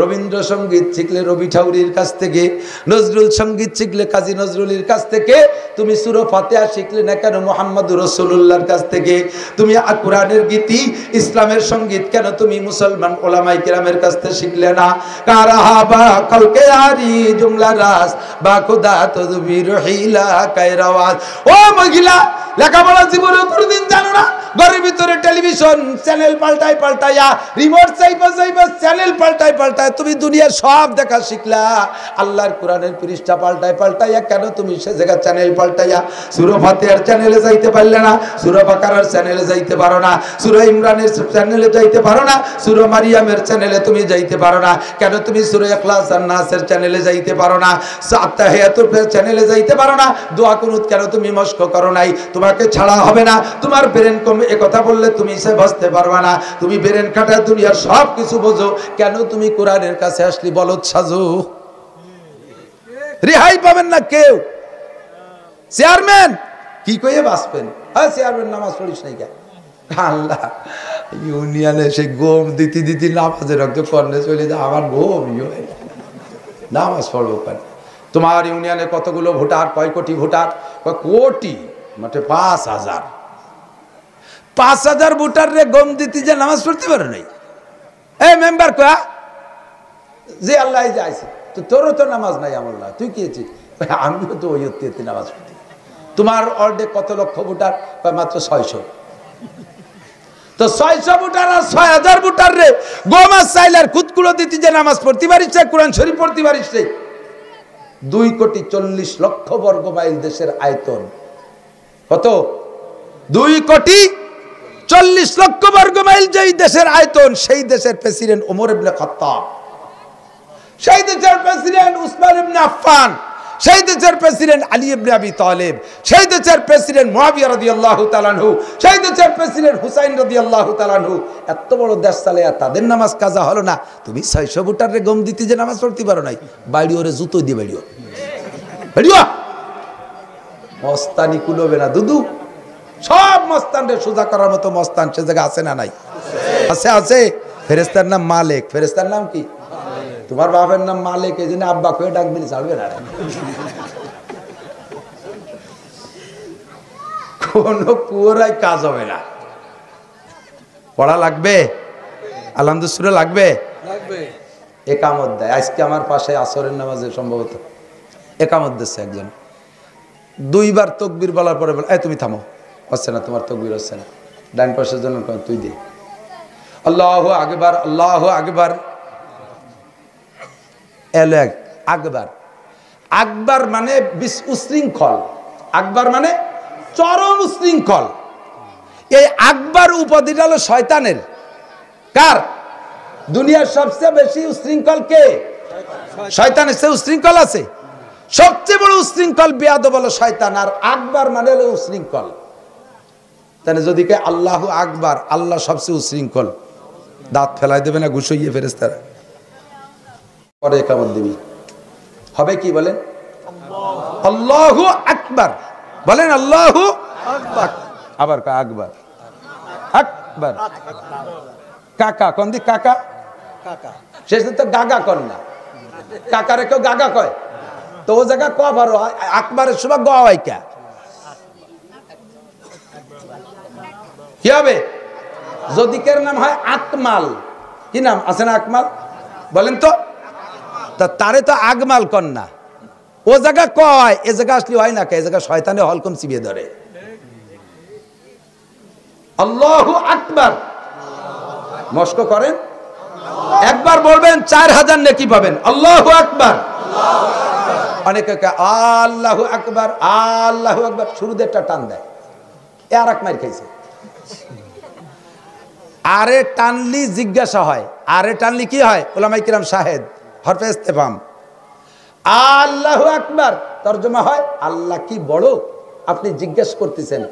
রবীন্দ্রসঙ্গীত শিখলে রবি ঠাকুরের কাছ থেকে, নজরুল সঙ্গীত শিখলে কাজী নজরুলের কাছ থেকে, তুমি সূরা ফাতিহা শিখলে না কেন মুহাম্মদুর রাসূলুল্লাহর কাছ থেকে, তুমি কোরআনের গীতি ইসলামের সঙ্গীত কেন তুমি মুসলমান ওলামায়ে কেরামের কাছ থেকে শিখলে না? কারাহাবা কলকে আরি জুমলা রাস বা খুদা তদবির হিলা কায়রাওয়াজ। ও মহিলা, লেখাপড়া জীবনে কোনোদিন জানো না? ঘরের ভিতরে টেলিভিশন চ্যানেল পাল্টায় পাল্টাইয়া, রিমোট চাইবা চাইবা চ্যানেল পাল্টায় পাল্টায় তুমি দুনিয়ার সব দেখা শিখলা। আল্লাহর কোরআনের পৃষ্ঠা পাল্টায় পাল্টাইয়া কেন তুমি সে জায়গা চ্যানেল পাল্টাইয়া সূরা ফাতিহার চ্যানেলে যাইতে পারলে না? সূরা বাকারার চ্যানেলে যাইতে পারো না? সূরা ইমরানের চ্যানেলে যাইতে পারো না? সূরা মারিয়ামের চ্যানেলে তুমি যাইতে পারো না? কেন তুমি সূরা ইখলাস আর নাসের চ্যানেলে যাইতে পারো না? তাহিয়াতুর চ্যানেলে যাইতে পারো না? দোয়া কুনুত কেন তুমি মস্ক করো নাই? তোমাকে ছাড়া হবে না, তোমার ব্রেন কম, এ কথা বললে তুমি সে বুঝতে পারবা না। তুমি ব্রেন কাটা দুনিয়ার সব কিছু বোঝো, কেন তুমি কোরআনের কাছে আসলি বলদ সাজো? রেহাই পাবেন না কেউ। চেয়ারম্যান কি কইয়ে বাঁচবেন? হ্যাঁ চেয়ারম্যান নামাজ পড়িস নাই কেন? আল্লাহ, ইউনিয়নে সে গোম দিতি দিতি নামাজে রক্ত কর্ণে চলে যায়, আমার গোম নামাজ পড়বো কেন? তোমার ইউনিয়নে কতগুলো ভোটার, কয় কোটি ভোটার? কোটি মানে ৫,০০০। ৫,০০০ ভোটার রে গম দিতি যে নামাজ পড়তে পারো নাই? এই মেম্বার কয়া যে আল্লাহ যাইছে তো, তোরও তো নামাজ নাই আমল্লাহ, তুই কি আছিস? আমিও তো ওই নামাজ পড়ি। তোমার অর্ডে কত লক্ষ ভোটার? মাত্র ৬০০। তো ৬০০ ভোটার আর ৬,০০০ ভোটার রে গম আর চাইল আর কুতকুলো দিতি যে নামাজ পড়তে পারিস, কোরআন শরীফ পড়তে পারিস। ২,৪০,০০,০০০ বর্গ মাইল দেশের আয়তন। কত? ২,৪০,০০,০০০ বর্গ মাইল যেই দেশের আয়তন, সেই দেশের প্রেসিডেন্ট ওমর ইবনে খাত্তাব, সেই দেশের প্রেসিডেন্ট উসমান ইবনে আফফান, সেই দেশের প্রেসিডেন্ট আলী ইবনে আবি তালেব, সেই দেশের প্রেসিডেন্ট মুআবিয়া রাদিয়াল্লাহু তাআলা আনহু, সেই দেশের প্রেসিডেন্ট হুসাইন রাদিয়াল্লাহু তাআলা আনহু। এত বড় দেশ চালে আর তাদের নামাজ কাজা হলো না? তুমি ৬০০ ভোটারে গম দিতে যে নামাজ পড়তে পারো নাই? বাড়িও রে জুতো দিয়ে বাড়িও বাড়িও মস্তানি কুলবে না দুদু। সব মস্তানরে সোজা করার মতো মস্তান সে জায়গা আছে না নাই? আছে আছে। ফেরেস্তার নাম মালিক। ফেরেস্তার নাম কি? তোমার বাপের নাম মালিক, এই জন্য আব্বা কয়ে ডাকবেন, ছাড়বে না। কোন পুরাই কাজ হবে না। পড়া লাগবে, আলহামদুলিল্লাহ লাগবে, একামত দেয়। আজকে আমার পাশে আসরের নামাজে সম্ভবত একামত দিচ্ছে একজন, 2 বার তকবীর বলার পরে বলে, এই তুমি থামো, হচ্ছে না, তোমার তকবীর হচ্ছে না, ডান পাশের জন্য তুই দে। আল্লাহু আকবার, আল্লাহু আকবার, এলেক আকবার। আকবার মানে উশৃঙ্খল, আকবার মানে চরম উশৃঙ্খল। এই আকবার উপাধিটা হলো শয়তানের। কার? দুনিয়ার সবচেয়ে বেশি উশৃঙ্খল কে? শয়তানের চেয়ে উশৃঙ্খল আছে? সবচেয়ে বড় উশৃঙ্খল বেয়াদব হলো শয়তান, আর আকবার মানে হলো উশৃঙ্খল। তাহলে যদি কে আল্লাহু আকবার, আল্লাহ সবচেয়ে উশৃঙ্খল, দাঁত ফেলাই দেবে না ঘুষইয়ে ফেরেশতারা। পরে একামত দিবি, হবে কি বলেন? আল্লাহু আকবার বলেন, আল্লাহু আকবার, আবার আকবার, আকবার। কাকা কোন দিক? কাকা শেষ তো গাগা কর না, কাকারে কেউ গাগা কয় তো ও জায়গা ক পারো, আকবারের সময় গ হয় কে? কি হবে? যদি কের নাম হয় আকমাল, কি নাম আছে না আকমাল? বলেন তো, তারে তো আগমাল কর না, ও জায়গা কয়, এ জায়গা আসলে হয় না কে? এ জায়গা শয়তানে হলকম চিবিয়ে ধরে। আল্লাহু আকবার মস্ক করেন, একবার বলবেন 4000 নেকি পাবেন। আল্লাহু আকবার। অনেকে আল্লাহু আকবার, আল্লাহু আকবার, শুরুতে একটা টান দেয়, আর এক মার খাইছে। আরে টানলি জিজ্ঞাসা হয়, আরে টানলি কি হয়? উলামায়ে কিরাম শাহেদ, হরফে ইস্তেফাম। আল্লাহু আকবার তরজমা হয় আল্লাহ কি বড়, আপনি জিজ্ঞেস করতেছেন।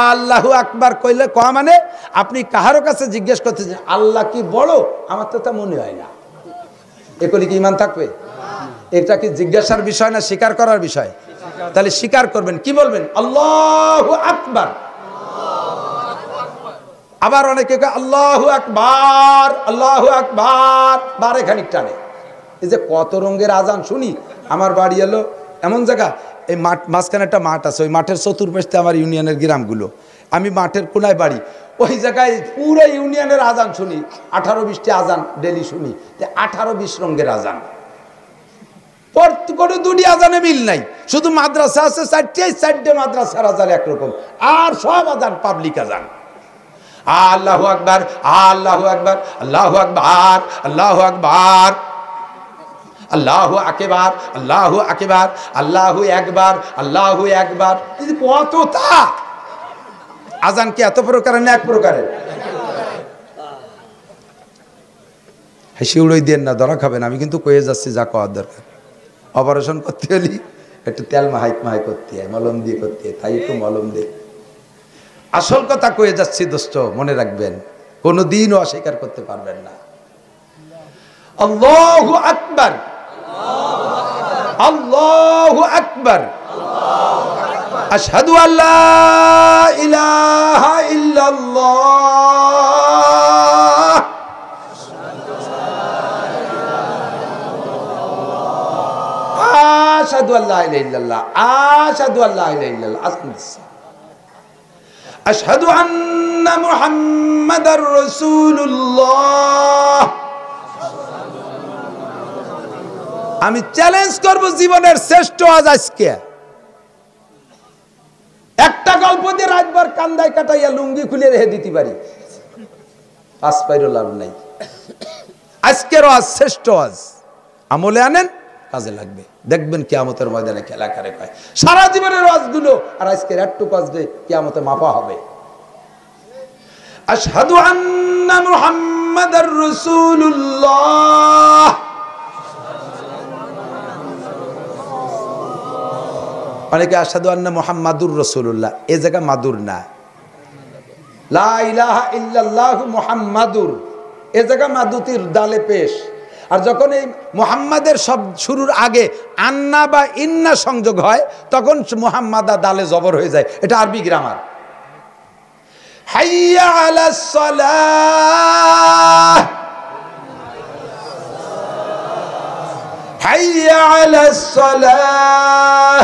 আল্লাহু আকবার কইলে কয়া মানে আপনি কাহারো কাছে জিজ্ঞেস করতেছেন আল্লাহ কি বড়, আমার তো তা মনে হয় না। এগুলি কি ইমান থাকবে? এটা কি জিজ্ঞাসার বিষয় না স্বীকার করার বিষয়? তাহলে স্বীকার করবেন, কি বলবেন? আল্লাহু আকবার। আবার অনেকে আল্লাহু আকবার, আল্লাহু আকবার, বারে খানিক টানে। এই যে কত রঙের আজান শুনি। আমার বাড়ি এলো এমন জায়গা, এই মাঠ, মাঝখানে একটা মাঠ আছে, ওই মাঠের চতুর্পাশে আমার ইউনিয়নের গ্রামগুলো, আমি মাঠের কোনায় বাড়ি, ওই জায়গায় পুরো ইউনিয়নের আজান শুনি, 18-20টি আজান ডেলি শুনি, 18-20 রঙের আজান। কোনো 2টি আজানে মিল নাই, শুধু মাদ্রাসা আছে 4টে মাদ্রাসার আজান একরকম, আর সব আজান পাবলিক আজান। আল্লাহু আকবার, আল্লাহু আকবার, আল্লাহু আকবার, আল্লাহু আকবার, আল্লাহু আকবার, আল্লাহু আকবার, আল্লাহু আকবার, আল্লাহু আকবার। কতটা আজান কি এত প্রকারের না এক প্রকারের? হেসে উড়াই দেন না, ধরা খাবেন। আমি কিন্তু কয়ে যাচ্ছি যা কওয়ার দরকার। অপারেশন করতে হলে একটু তেল মাহাই করতে হয়, মলম দিয়ে করতে হয়, তাই একটু মলম দিয়ে। আসল কথা কয়ে যাচ্ছি দোস্ত, মনে রাখবেন, কোনোদিনও অস্বীকার করতে পারবেন না। আল্লাহু আকবার, আল্লাহু আকবার, আশহাদু আল্লা ইলাহা ইল্লাল্লাহ, আশহাদু আল্লা ইলাহা ইল্লাল্লাহ, আশহাদু আল্লা ইলাহা ইল্লাল্লাহ, আশহাদু আন্না মুহাম্মাদার রাসূলুল্লাহ। আমি চ্যালেঞ্জ করব জীবনের শ্রেষ্ঠ আজ আজকে। একটা গল্প দিয়ে রাতভর কান্দায় কাটাইয়া লুঙ্গি খুলে রেখে দিতে পারি, 5 পাইরও লাভ নাই। আজকের আজ শ্রেষ্ঠ আজ, আমলে আনেন, কাজে লাগবে। দেখবেন কিয়ামতের ময়দানে খেলা করে কয় সারা জীবনের ওয়াজগুলো আর আজকের একটু কাজ দিয়ে কিয়ামতে মাপা হবে। আশহাদু আন্না মুহাম্মাদার রাসূলুল্লাহ। অনেকে আশহাদু আন্না মুহাম্মাদুর রাসূলুল্লাহ, এই জায়গা মাদুর না, লা ইলাহা ইল্লাল্লাহু মুহাম্মাদুর, এই জায়গা মাদুতির দালে পেশ। আর যখন এই মুহাম্মাদের সব শুরুর আগে আন্না বা ইন্না সংযোগ হয় তখন মুহাম্মাদা দালে জবর হয়ে যায়, এটা আরবি গ্রামার। হাইয়া আলাস সালাহ, হাইয়া আলাস সালাহ।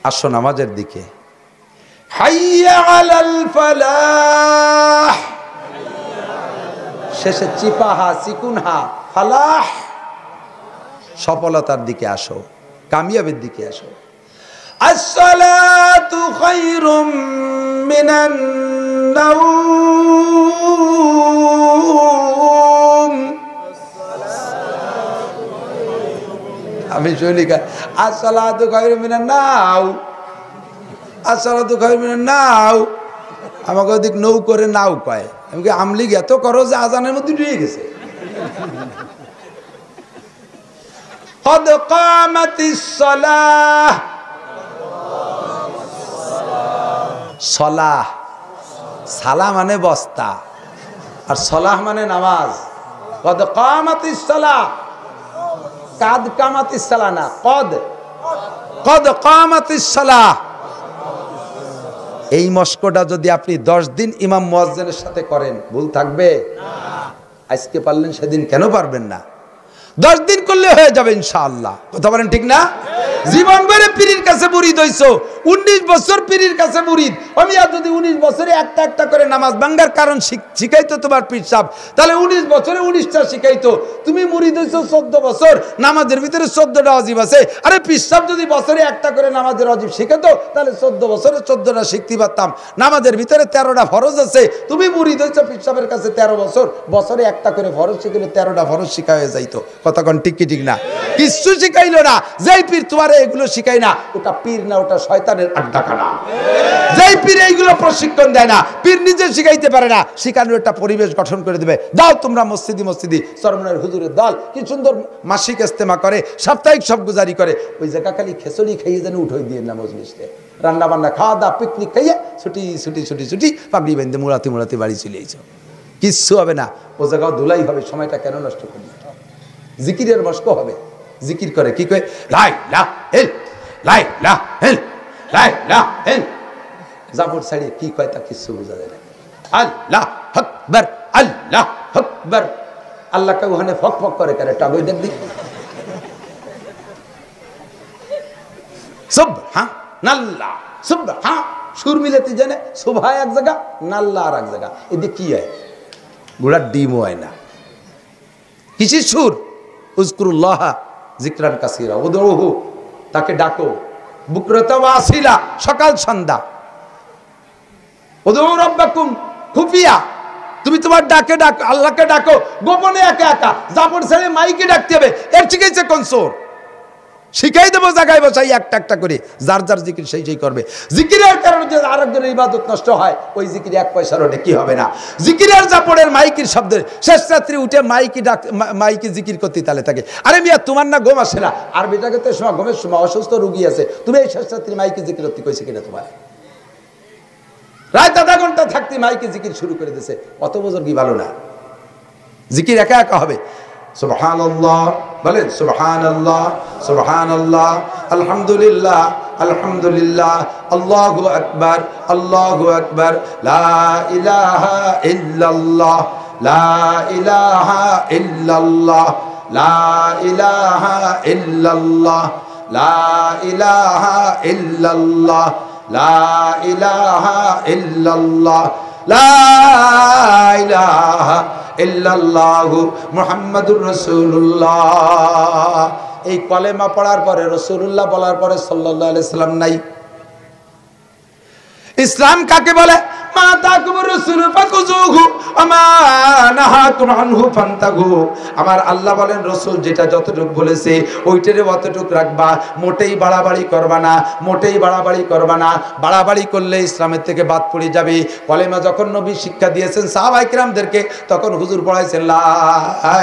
আসো নামাজের দিকে। হাইয়া আলাল ফালাহ, শেষে চিপাহা চিকুনহা ফালাহ, সফলতার দিকে আসো, কামিয়াবের দিকে আসো। আসসালাতু খায়রুম মিনান নাওম। আমি শুনিকা আসসালাতু খায়রুম মিনান নাও, আসসালাতু খায়রুম মিনান নাও। আমাকে ওদিক নৌ করে নাও কয়। আমি কি আমলিগ এত করো যে আজানের মধ্যে ডুবে গেছে। কদ কামাতিস সালাহ, সলাহ, সালাহ মানে বস্তা আর সলাহ মানে নামাজ। কদ কামাতিস সালাহ, কাদ কামাতিস সালাহ না, কদ, কদ কামাতিস সালাহ। এই মস্কটা যদি আপনি 10 দিন ইমাম মুয়াজ্জিনের সাথে করেন, ভুল থাকবে? আজকে পারলেন সেদিন কেন পারবেন না? 10 দিন করলে হয়ে যাবে ইনশাআল্লাহ। কথা বলেন ঠিক না? জীবন ভরে পীরের কাছে মুরিদ হইছো, 19 বছর পীরের কাছে মুরিদ। আমি আর যদি 19 বছরে একটা একটা করে নামাজ ভাঙার কারণ শিখাইতো তোমার পীর সাহেব, তাহলে 19 বছরে 19টা শিখাইতো। তুমি মুরিদ হইছো 14 বছর, নামাজের ভিতরে 14টা ওয়াজিব আছে। আরে পীর সাহেব যদি বছরে একটা করে নামাজের ওয়াজিব শিখাতো, তাহলে 14 বছরে 14টা শিখতে পারতাম। নামাজের ভিতরে 13টা ফরজ আছে। তুমি মুরিদ হইছো পীর সাহেবের কাছে 13 বছর, বছরে একটা করে ফরজ শিখলে 13টা ফরজ শিখা হয়ে যাইতো। কথা কোন ঠিক কি ঠিক না? কিছু শিখাইলো না। যেই পীর তোমার এগুলো শিখাই না, ওটা পীর না, ওটা শয়তানের আড্ডাখানা। যেই পীর এইগুলো প্রশিক্ষণ দেয় না, পীর নিজে শিখাইতে পারে না, শিখানোর একটা পরিবেশ গঠন করে দেবে। দাও তোমরা মসজিদি মসজিদি চরমনের হুজুরের দল কি সুন্দর মাসিক ইস্তেমা করে, সাপ্তাহিক সব গুজারি করে। ওই জায়গা খালি খেচড়ি খাইয়ে যেন উঠোই দিয়ে না মজলিসে, রান্না বান্না খাওয়া দাওয়া পিকনিক খাইয়ে ছুটি ছুটি ছুটি ছুটি পাগড়ি বেঁধে মুড়াতে মুড়াতে বাড়ি চলে এসো। কিচ্ছু হবে না। ও জায়গাও ধুলাই হবে। সময়টা কেন নষ্ট করি? জিকিরের মস্ক হবে। জিকির করে কি কয়? লাই লা হেল, লাই লা হেল, লাই লা হেল। জাবর ছাড়িয়ে কি কয় তা কিছু বোঝা যায় না। আল্লাহ আকবার, আল্লাহ আকবার। আল্লাহকে ওখানে ফক ফক করে কেন? টাগই দেখ দিক। সুবহানাল্লাহ, সুবহান, সুর মিলাতে জানে। সুবহা এক জায়গা, নাল্লাহ আর এক জায়গা। এদিকে কি হয়? ঘোড়ার ডিমও হয় না। কিসের সুর? উযকুরুল্লাহ যিকরান কাসীরা, উদউহু, তাকে ডাকো বুকরাতা ওয়া আসিলা, সকাল সন্ধ্যা। উদউ রাব্বাকুম খুফিয়া, তুমি তোমার ডাকে ডাকো, আল্লাহকে ডাকো গোপনে একা একা। জাবর ছেড়ে মাইকে ডাকতে হবে। এর শিখাইছে কোন সুর? শিখাই দেবো জায়গায় বসাই একটা একটা করে। যার যার জিকির সেই সেই করবে। জিকিরের কারণে যে আরেকজনের ইবাদত নষ্ট হয়, ওই জিকির 1 পয়সারও নেকি হবে না। জিকিরের জাপড়ের মাইকির শব্দের শেষ রাত্রি উঠে মাইকি জিকির করতে তালে থাকে। আরে মিয়া, তোমার না ঘুম আসে না? আর বেটাকে তো সময় ঘুমের সময় অসুস্থ রুগী আছে, তুমি এই শেষ রাত্রি মাইকি জিকির করতে কইছে কিনা? তোমার রাত 1/2 ঘন্টা থাকতে মাইকি জিকির শুরু করে দিয়েছে। অত বছর কি ভালো না? জিকির একা একা হবে। সুবহানাল্লাহ বলেন, সুবহানাল্লাহ, সুবহানাল্লাহ, আলহামদুলিল্লাহ, আলহামদুলিল্লাহ, আল্লাহু আকবার, আল্লাহু আকবার, লা ইলাহা ইল্লাল্লাহ, লা ইলাহা ইল্লাল্লাহ, লা ইলাহা ইল্লাল্লাহ, লা ইলাহা ইল্লাল্লাহ, লা ইলাহা ইল্লাল্লাহ, লা ইলাহা ইল্লাল্লাহু মুহাম্মাদুর রাসূলুল্লাহ। এই কলেমা পড়ার পরে, রাসূলুল্লাহ বলার পরে সাল্লাল্লাহু আলাইহি সাল্লাম নাই। ইসলাম কাকে বলে? মা তাকুমুর রাসূল ফাকুযুহু আমা নাহাকুম আনহু ফান্তাহু। আমার আল্লাহ বলেন, রাসূল যেটা যতটুকু বলেছে ওইটারে অতটুকু রাখবা। মোটেই বাড়াবাড়ি করবা না, মোটেই বাড়াবাড়ি করবা না। বাড়াবাড়ি করলে ইসলামের থেকে বাদ পড়ে যাবে। কলেমা যখন নবী শিক্ষা দিয়েছেন সাহাবায়ে কিরামদেরকে, তখন হুজুর পড়াইছেন লা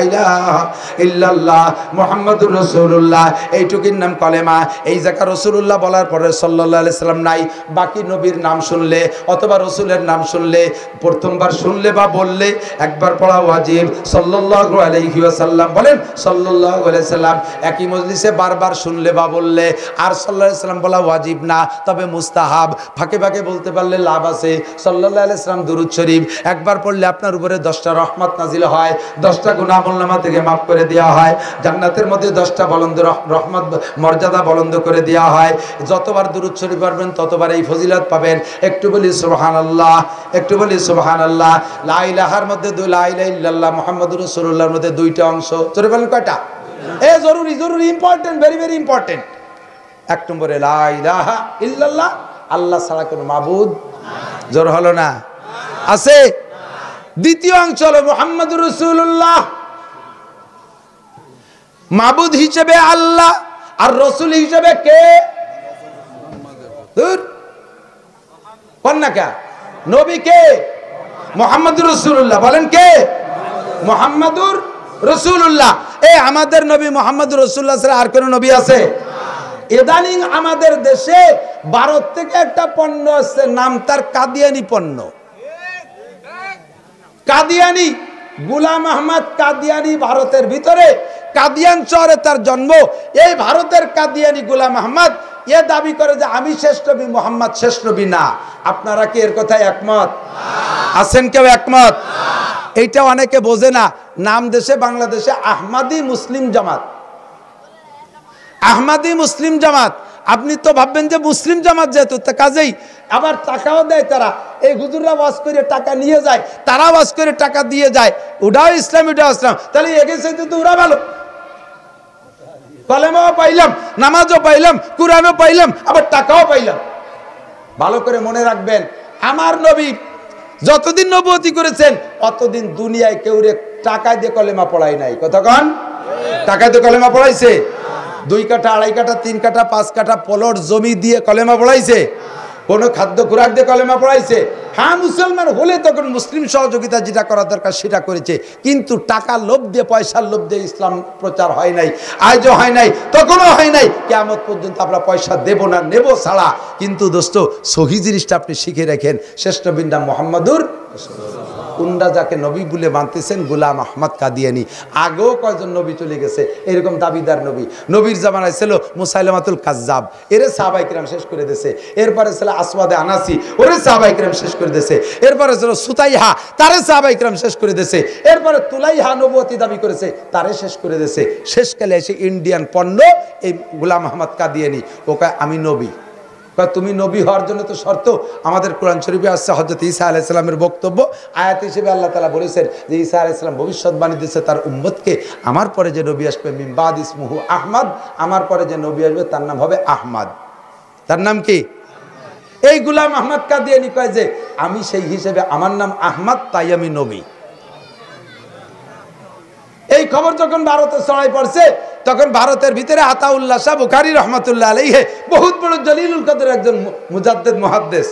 ইলাহা ইল্লাল্লাহ মুহাম্মাদুর রাসূলুল্লাহ, এইটুকুর নাম কলেমা। এই জায়গা রাসূলুল্লাহ বলার পরে সাল্লাল্লাহু আলাইহি সাল্লাম নাই। বাকি নবীর নাম শুনলে অথবা রাসূলের রসুলের নাম শুনলে, প্রথমবার শুনলে বা বললে একবার পড়া ওয়াজিব। সাল্লাল্লাহু আলাইহি ওয়াসাল্লাম বলেন সাল্লাল্লাহু আলাইহি সাল্লাম। একই মজলিসে বারবার শুনলে বা বললে আর সাল্লাল্লাহু আলাইহি সাল্লাম বলা ওয়াজিব না, তবে মুস্তাহাব। ফাঁকে ফাঁকে বলতে পারলে লাভ আছে। সাল্লাল্লাহু আলাইহি সাল্লাম দুরূদ শরীফ একবার পড়লে আপনার উপরে 10টা রহমত নাজিল হয়, 10টা গুনাহ আমলনামা থেকে মাফ করে দেওয়া হয়, জান্নাতের মধ্যে 10টা বুলন্দ রহমত মর্যাদা বুলন্দ করে দেওয়া হয়। যতবার দুরূদ শরীফ পড়বেন ততবার এই ফজিলত পাবেন। একটু বলি সুবহানাল্লাহ, একটু বলি সুবহানাল্লাহ। লা ইলাহার মধ্যে লা ইলাহা ইল্লাল্লাহ মুহাম্মাদুর রাসূলুল্লাহর মধ্যে 2টা অংশ। জোরে বলেন কয়টা? এ জরুরি জরুরি ইম্পর্টেন্ট, ভেরি ভেরি ইম্পর্টেন্ট। এক নম্বরে লা ইলাহা ইল্লাল্লাহ, আল্লাহ ছাড়া কোনো মাবুদ জোর হলো না আছে। দ্বিতীয় অংশ হলো মুহাম্মাদুর রাসূলুল্লাহ, মাবুদ হিসেবে আল্লাহ আর রাসূল হিসেবে কে? কন্যা নবী কে? মুহাম্মাদুর রাসূলুল্লাহ। বলেন কে? মুহাম্মাদুর রাসূলুল্লাহ। এই আমাদের নবী মুহাম্মাদুর রাসূলুল্লাহ ছাড়া আর কোন নবী আছে? ইদানিং আমাদের দেশে ভারত থেকে একটা পণ্য আসছে, নাম তার কাদিয়ানি পণ্য। কাদিয়ানি, গোলাম আহমদ কাদিয়ানি, ভারতের ভিতরে কাদিয়ান শহরে তার জন্ম। এই ভারতের কাদিয়ানি গোলাম আহমদ এ দাবি করে যে আমি শেষ নবী, মুহাম্মদ শেষ নবী না। আপনারা কি এর কথায় একমত আছেন? কেউ একমত? এইটা অনেকে বোঝে না। নাম দেশে বাংলাদেশে আহমাদি মুসলিম জামাত, আহমাদি মুসলিম জামাত। আপনি তো ভাববেন যে মুসলিম জামাত যেহেতু তা কাজেই আবার টাকাও দেয় তারা। এই হুজুররা ওয়াজ করে টাকা নিয়ে যায়, তারা ওয়াজ করে টাকা দিয়ে যায়। ওটাও ইসলাম, ওটাও ইসলাম। তাহলে এগিয়ে চাইতে তো ওরা ভালো। কলেমাও পাইলাম, নামাজও পাইলাম, কুরআনও পাইলাম, আবার টাকাও পাইলাম। ভালো করে মনে রাখবেন, আমার নবী যতদিন নবুয়তি করেছেন অতদিন দুনিয়ায় কেউ টাকা দিয়ে কলেমা পড়ায় নাই। কতক্ষণ টাকা দিয়ে কলেমা পড়াইছে? 2 কাঠা, 2.5 কাঠা, 3 কাঠা, 5 কাঠা প্লট জমি দিয়ে কলেমা পড়াইছে? কোন খাদ্য খুরাক দিয়ে কলেমা পড়াইছে? হ্যাঁ, মুসলমান হলে তখন মুসলিম সহযোগিতা যেটা করা দরকার সেটা করেছে, কিন্তু টাকার লোভ দিয়ে, পয়সার লোভ দিয়ে ইসলাম প্রচার হয় নাই, আজও হয় নাই, তখনও হয় নাই। কিয়ামত পর্যন্ত আমরা পয়সা দেব না, নেব ছাড়া। কিন্তু দোস্ত, সহি জিনিসটা আপনি শিখে রাখেন, শ্রেষ্ঠ নবীর নাম মুহাম্মাদুর। উন্ডা যাকে নবী বলে মানতেছেন গোলাম আহমদ কাদিয়ানি। আগেও কয়জন নবী চলে গেছে এরকম দাবিদার নবী। নবীর জামানায় ছিল মুসাইলামাতুল কাজ্জাব, এরে সাহাবায়ে কিরাম শেষ করে দিয়েছে। এরপরে ছিল আসওয়াদে আনাসি, ওরে সাহাবায়ে কিরাম শেষ করে দিয়েছে। এরপরে ছিল সুতাইহা, তারে সাহাবায়ে কিরাম শেষ করে দিয়েছে। এরপরে তুলাইহা নবুয়তি দাবি করেছে, তারে শেষ করে দিয়েছে। শেষকালে এসে ইন্ডিয়ান পণ্য এই গোলাম আহমদ কাদিয়ানি। ওকে আমি নবী। তুমি নবী হওয়ার জন্য তো শর্ত, আমাদের কোরআন শরীফে আসছে হযরত ঈসা আলাইহিস সালামের বক্তব্য আয়াত হিসেবে আল্লাহ তাআলা বলেছেন যে ঈসা আলাইহিস সালাম ভবিষ্যৎবাণী দিয়েছে তার উম্মতকে, আমার পরে যে নবী আসবে মিন বাদ ইসমুহু আহমদ, আমার পরে যে নবী আসবে তার নাম হবে আহমদ। তার নাম কি? এই গোলাম আহমদ কাদিয়ানি কয় যে আমি সেই হিসেবে, আমার নাম আহমদ, তাই আমি নবী। এই খবর যখন ভারতে ছড়াই পড়ছে তখন ভারতের ভিতরে আতাউল্লাহ শাহ বুখারী রহমাতুল্লাহ আলাইহি, বহুত বড় জলিলুল কদর একজন মুজাদ্দিদ মুহাদ্দিস,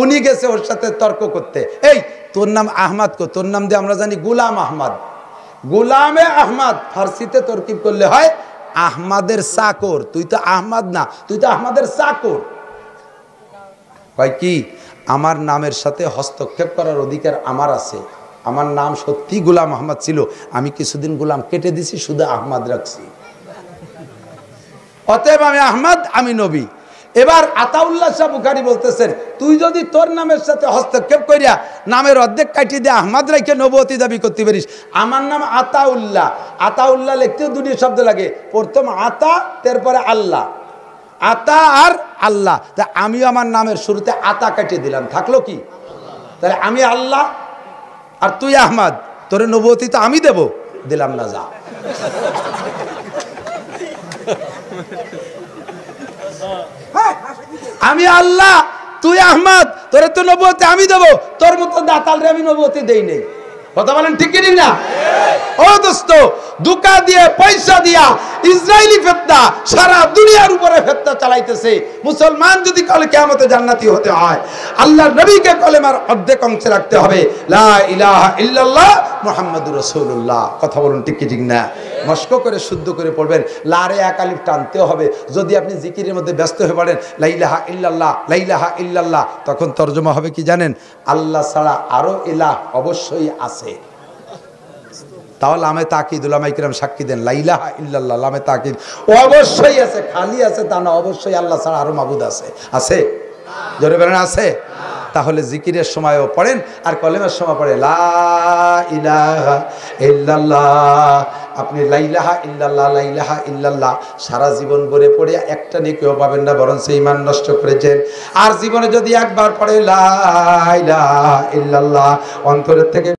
উনি গেছে ওর সাথে তর্ক করতে। এই তোর নাম আহমদ কো? তোর নাম দিয়ে আমরা জানি গোলাম আহমদ। গোলামে আহমদ ফার্সিতে তরকিব করলে হয় আহমদের চাকর। তুই তো আহমদ না, তুই তো আহমদের চাকর। কয় কি? আমার নামের সাথে হস্তক্ষেপ করার অধিকার আমার আছে। আমার নাম সত্যি গোলাম আহমদ ছিল, আমি কিছুদিন গোলাম কেটে দিছি, শুধু আহমদ রাখছি। অতএব আমি আহমদ, আমি নবী। এবার আতাউল্লাহ শাহ বুখারী বলতেছেন, তুই যদি তোর নামের সাথে হস্তক্ষেপ করিয়া নামের অর্ধেক কাটিয়ে দিয়ে আহমদ রাইকে নবুয়তি দাবি করতে পারিস। আমার নাম আতাউল্লাহ। আতাউল্লাহ লিখতেও 2টি শব্দ লাগে, প্রথম আতা, তারপরে আল্লাহ। আতা আর আল্লাহ। তা আমিও আমার নামের শুরুতে আতা কাটিয়ে দিলাম, থাকলো কি? তাহলে আমি আল্লাহ আর তুই আহমদ, তোর নবুয়তি তো আমি দেব, দিলাম না, যা। আমি আল্লাহ, তুই আহমদ, তোরে তো নবুয়তি আমি দেব, তোর মতো দাতালরে আমি নবুয়তি দেই নেই। কথা বলেন ঠিক কি না? ও দোস্ত, ধোঁকা দিয়ে পয়সা দিয়া ইসরায়েলি ফিতনা সারা দুনিয়ার উপরে ফিতনা চালাইতেছে। মুসলমান যদি কাল কিয়ামতে জান্নাতি হতে হয়, আল্লাহর নবীকে কলেমার অর্ধেক অংশে রাখতে হবে, লা ইলাহা ইল্লাল্লাহ মুহাম্মাদুর রাসূলুল্লাহ। কথা বলুন ঠিক কি ঠিক না? মস্ক করে শুদ্ধ করে পড়বেন, লারে এক আলিফ টানতে হবে। যদি আপনি জিকিরের মধ্যে ব্যস্ত হয়ে পড়েন লা ইলাহা ইল্লাল্লাহ, লা ইলাহা ইল্লাল্লাহ, তখন তরজমা হবে কি জানেন? আল্লাহ ছাড়া আরো ইলাহ অবশ্যই আছে। তাহলে লামে তাকিদ, উলামায়ে কিরাম সাক্ষী দেন, লা ইলাহা ইল্লাল্লাহ লামে তাকিদ অবশ্যই আছে, খালি আছে তা না, অবশ্যই আল্লাহ ছাড়া আরো মাবুদ আছে। আছে? জোরে বলেন আছে? তাহলে জিকিরের সময়ও পড়েন আর কলেমার সময় পড়ে লা ইলাহা ইল্লাল্লাহ। আপনি লা ইলাহা ইল্লাল্লাহ, লা ইলাহা ইল্লাল্লাহ সারা জীবন ভরে পড়ে একটা নেকিও পাবেন না, বরং সেই ঈমান নষ্ট করেছেন। আর জীবনে যদি একবার পড়ে লা ইলাহা ইল্লাল্লাহ অন্তরের থেকে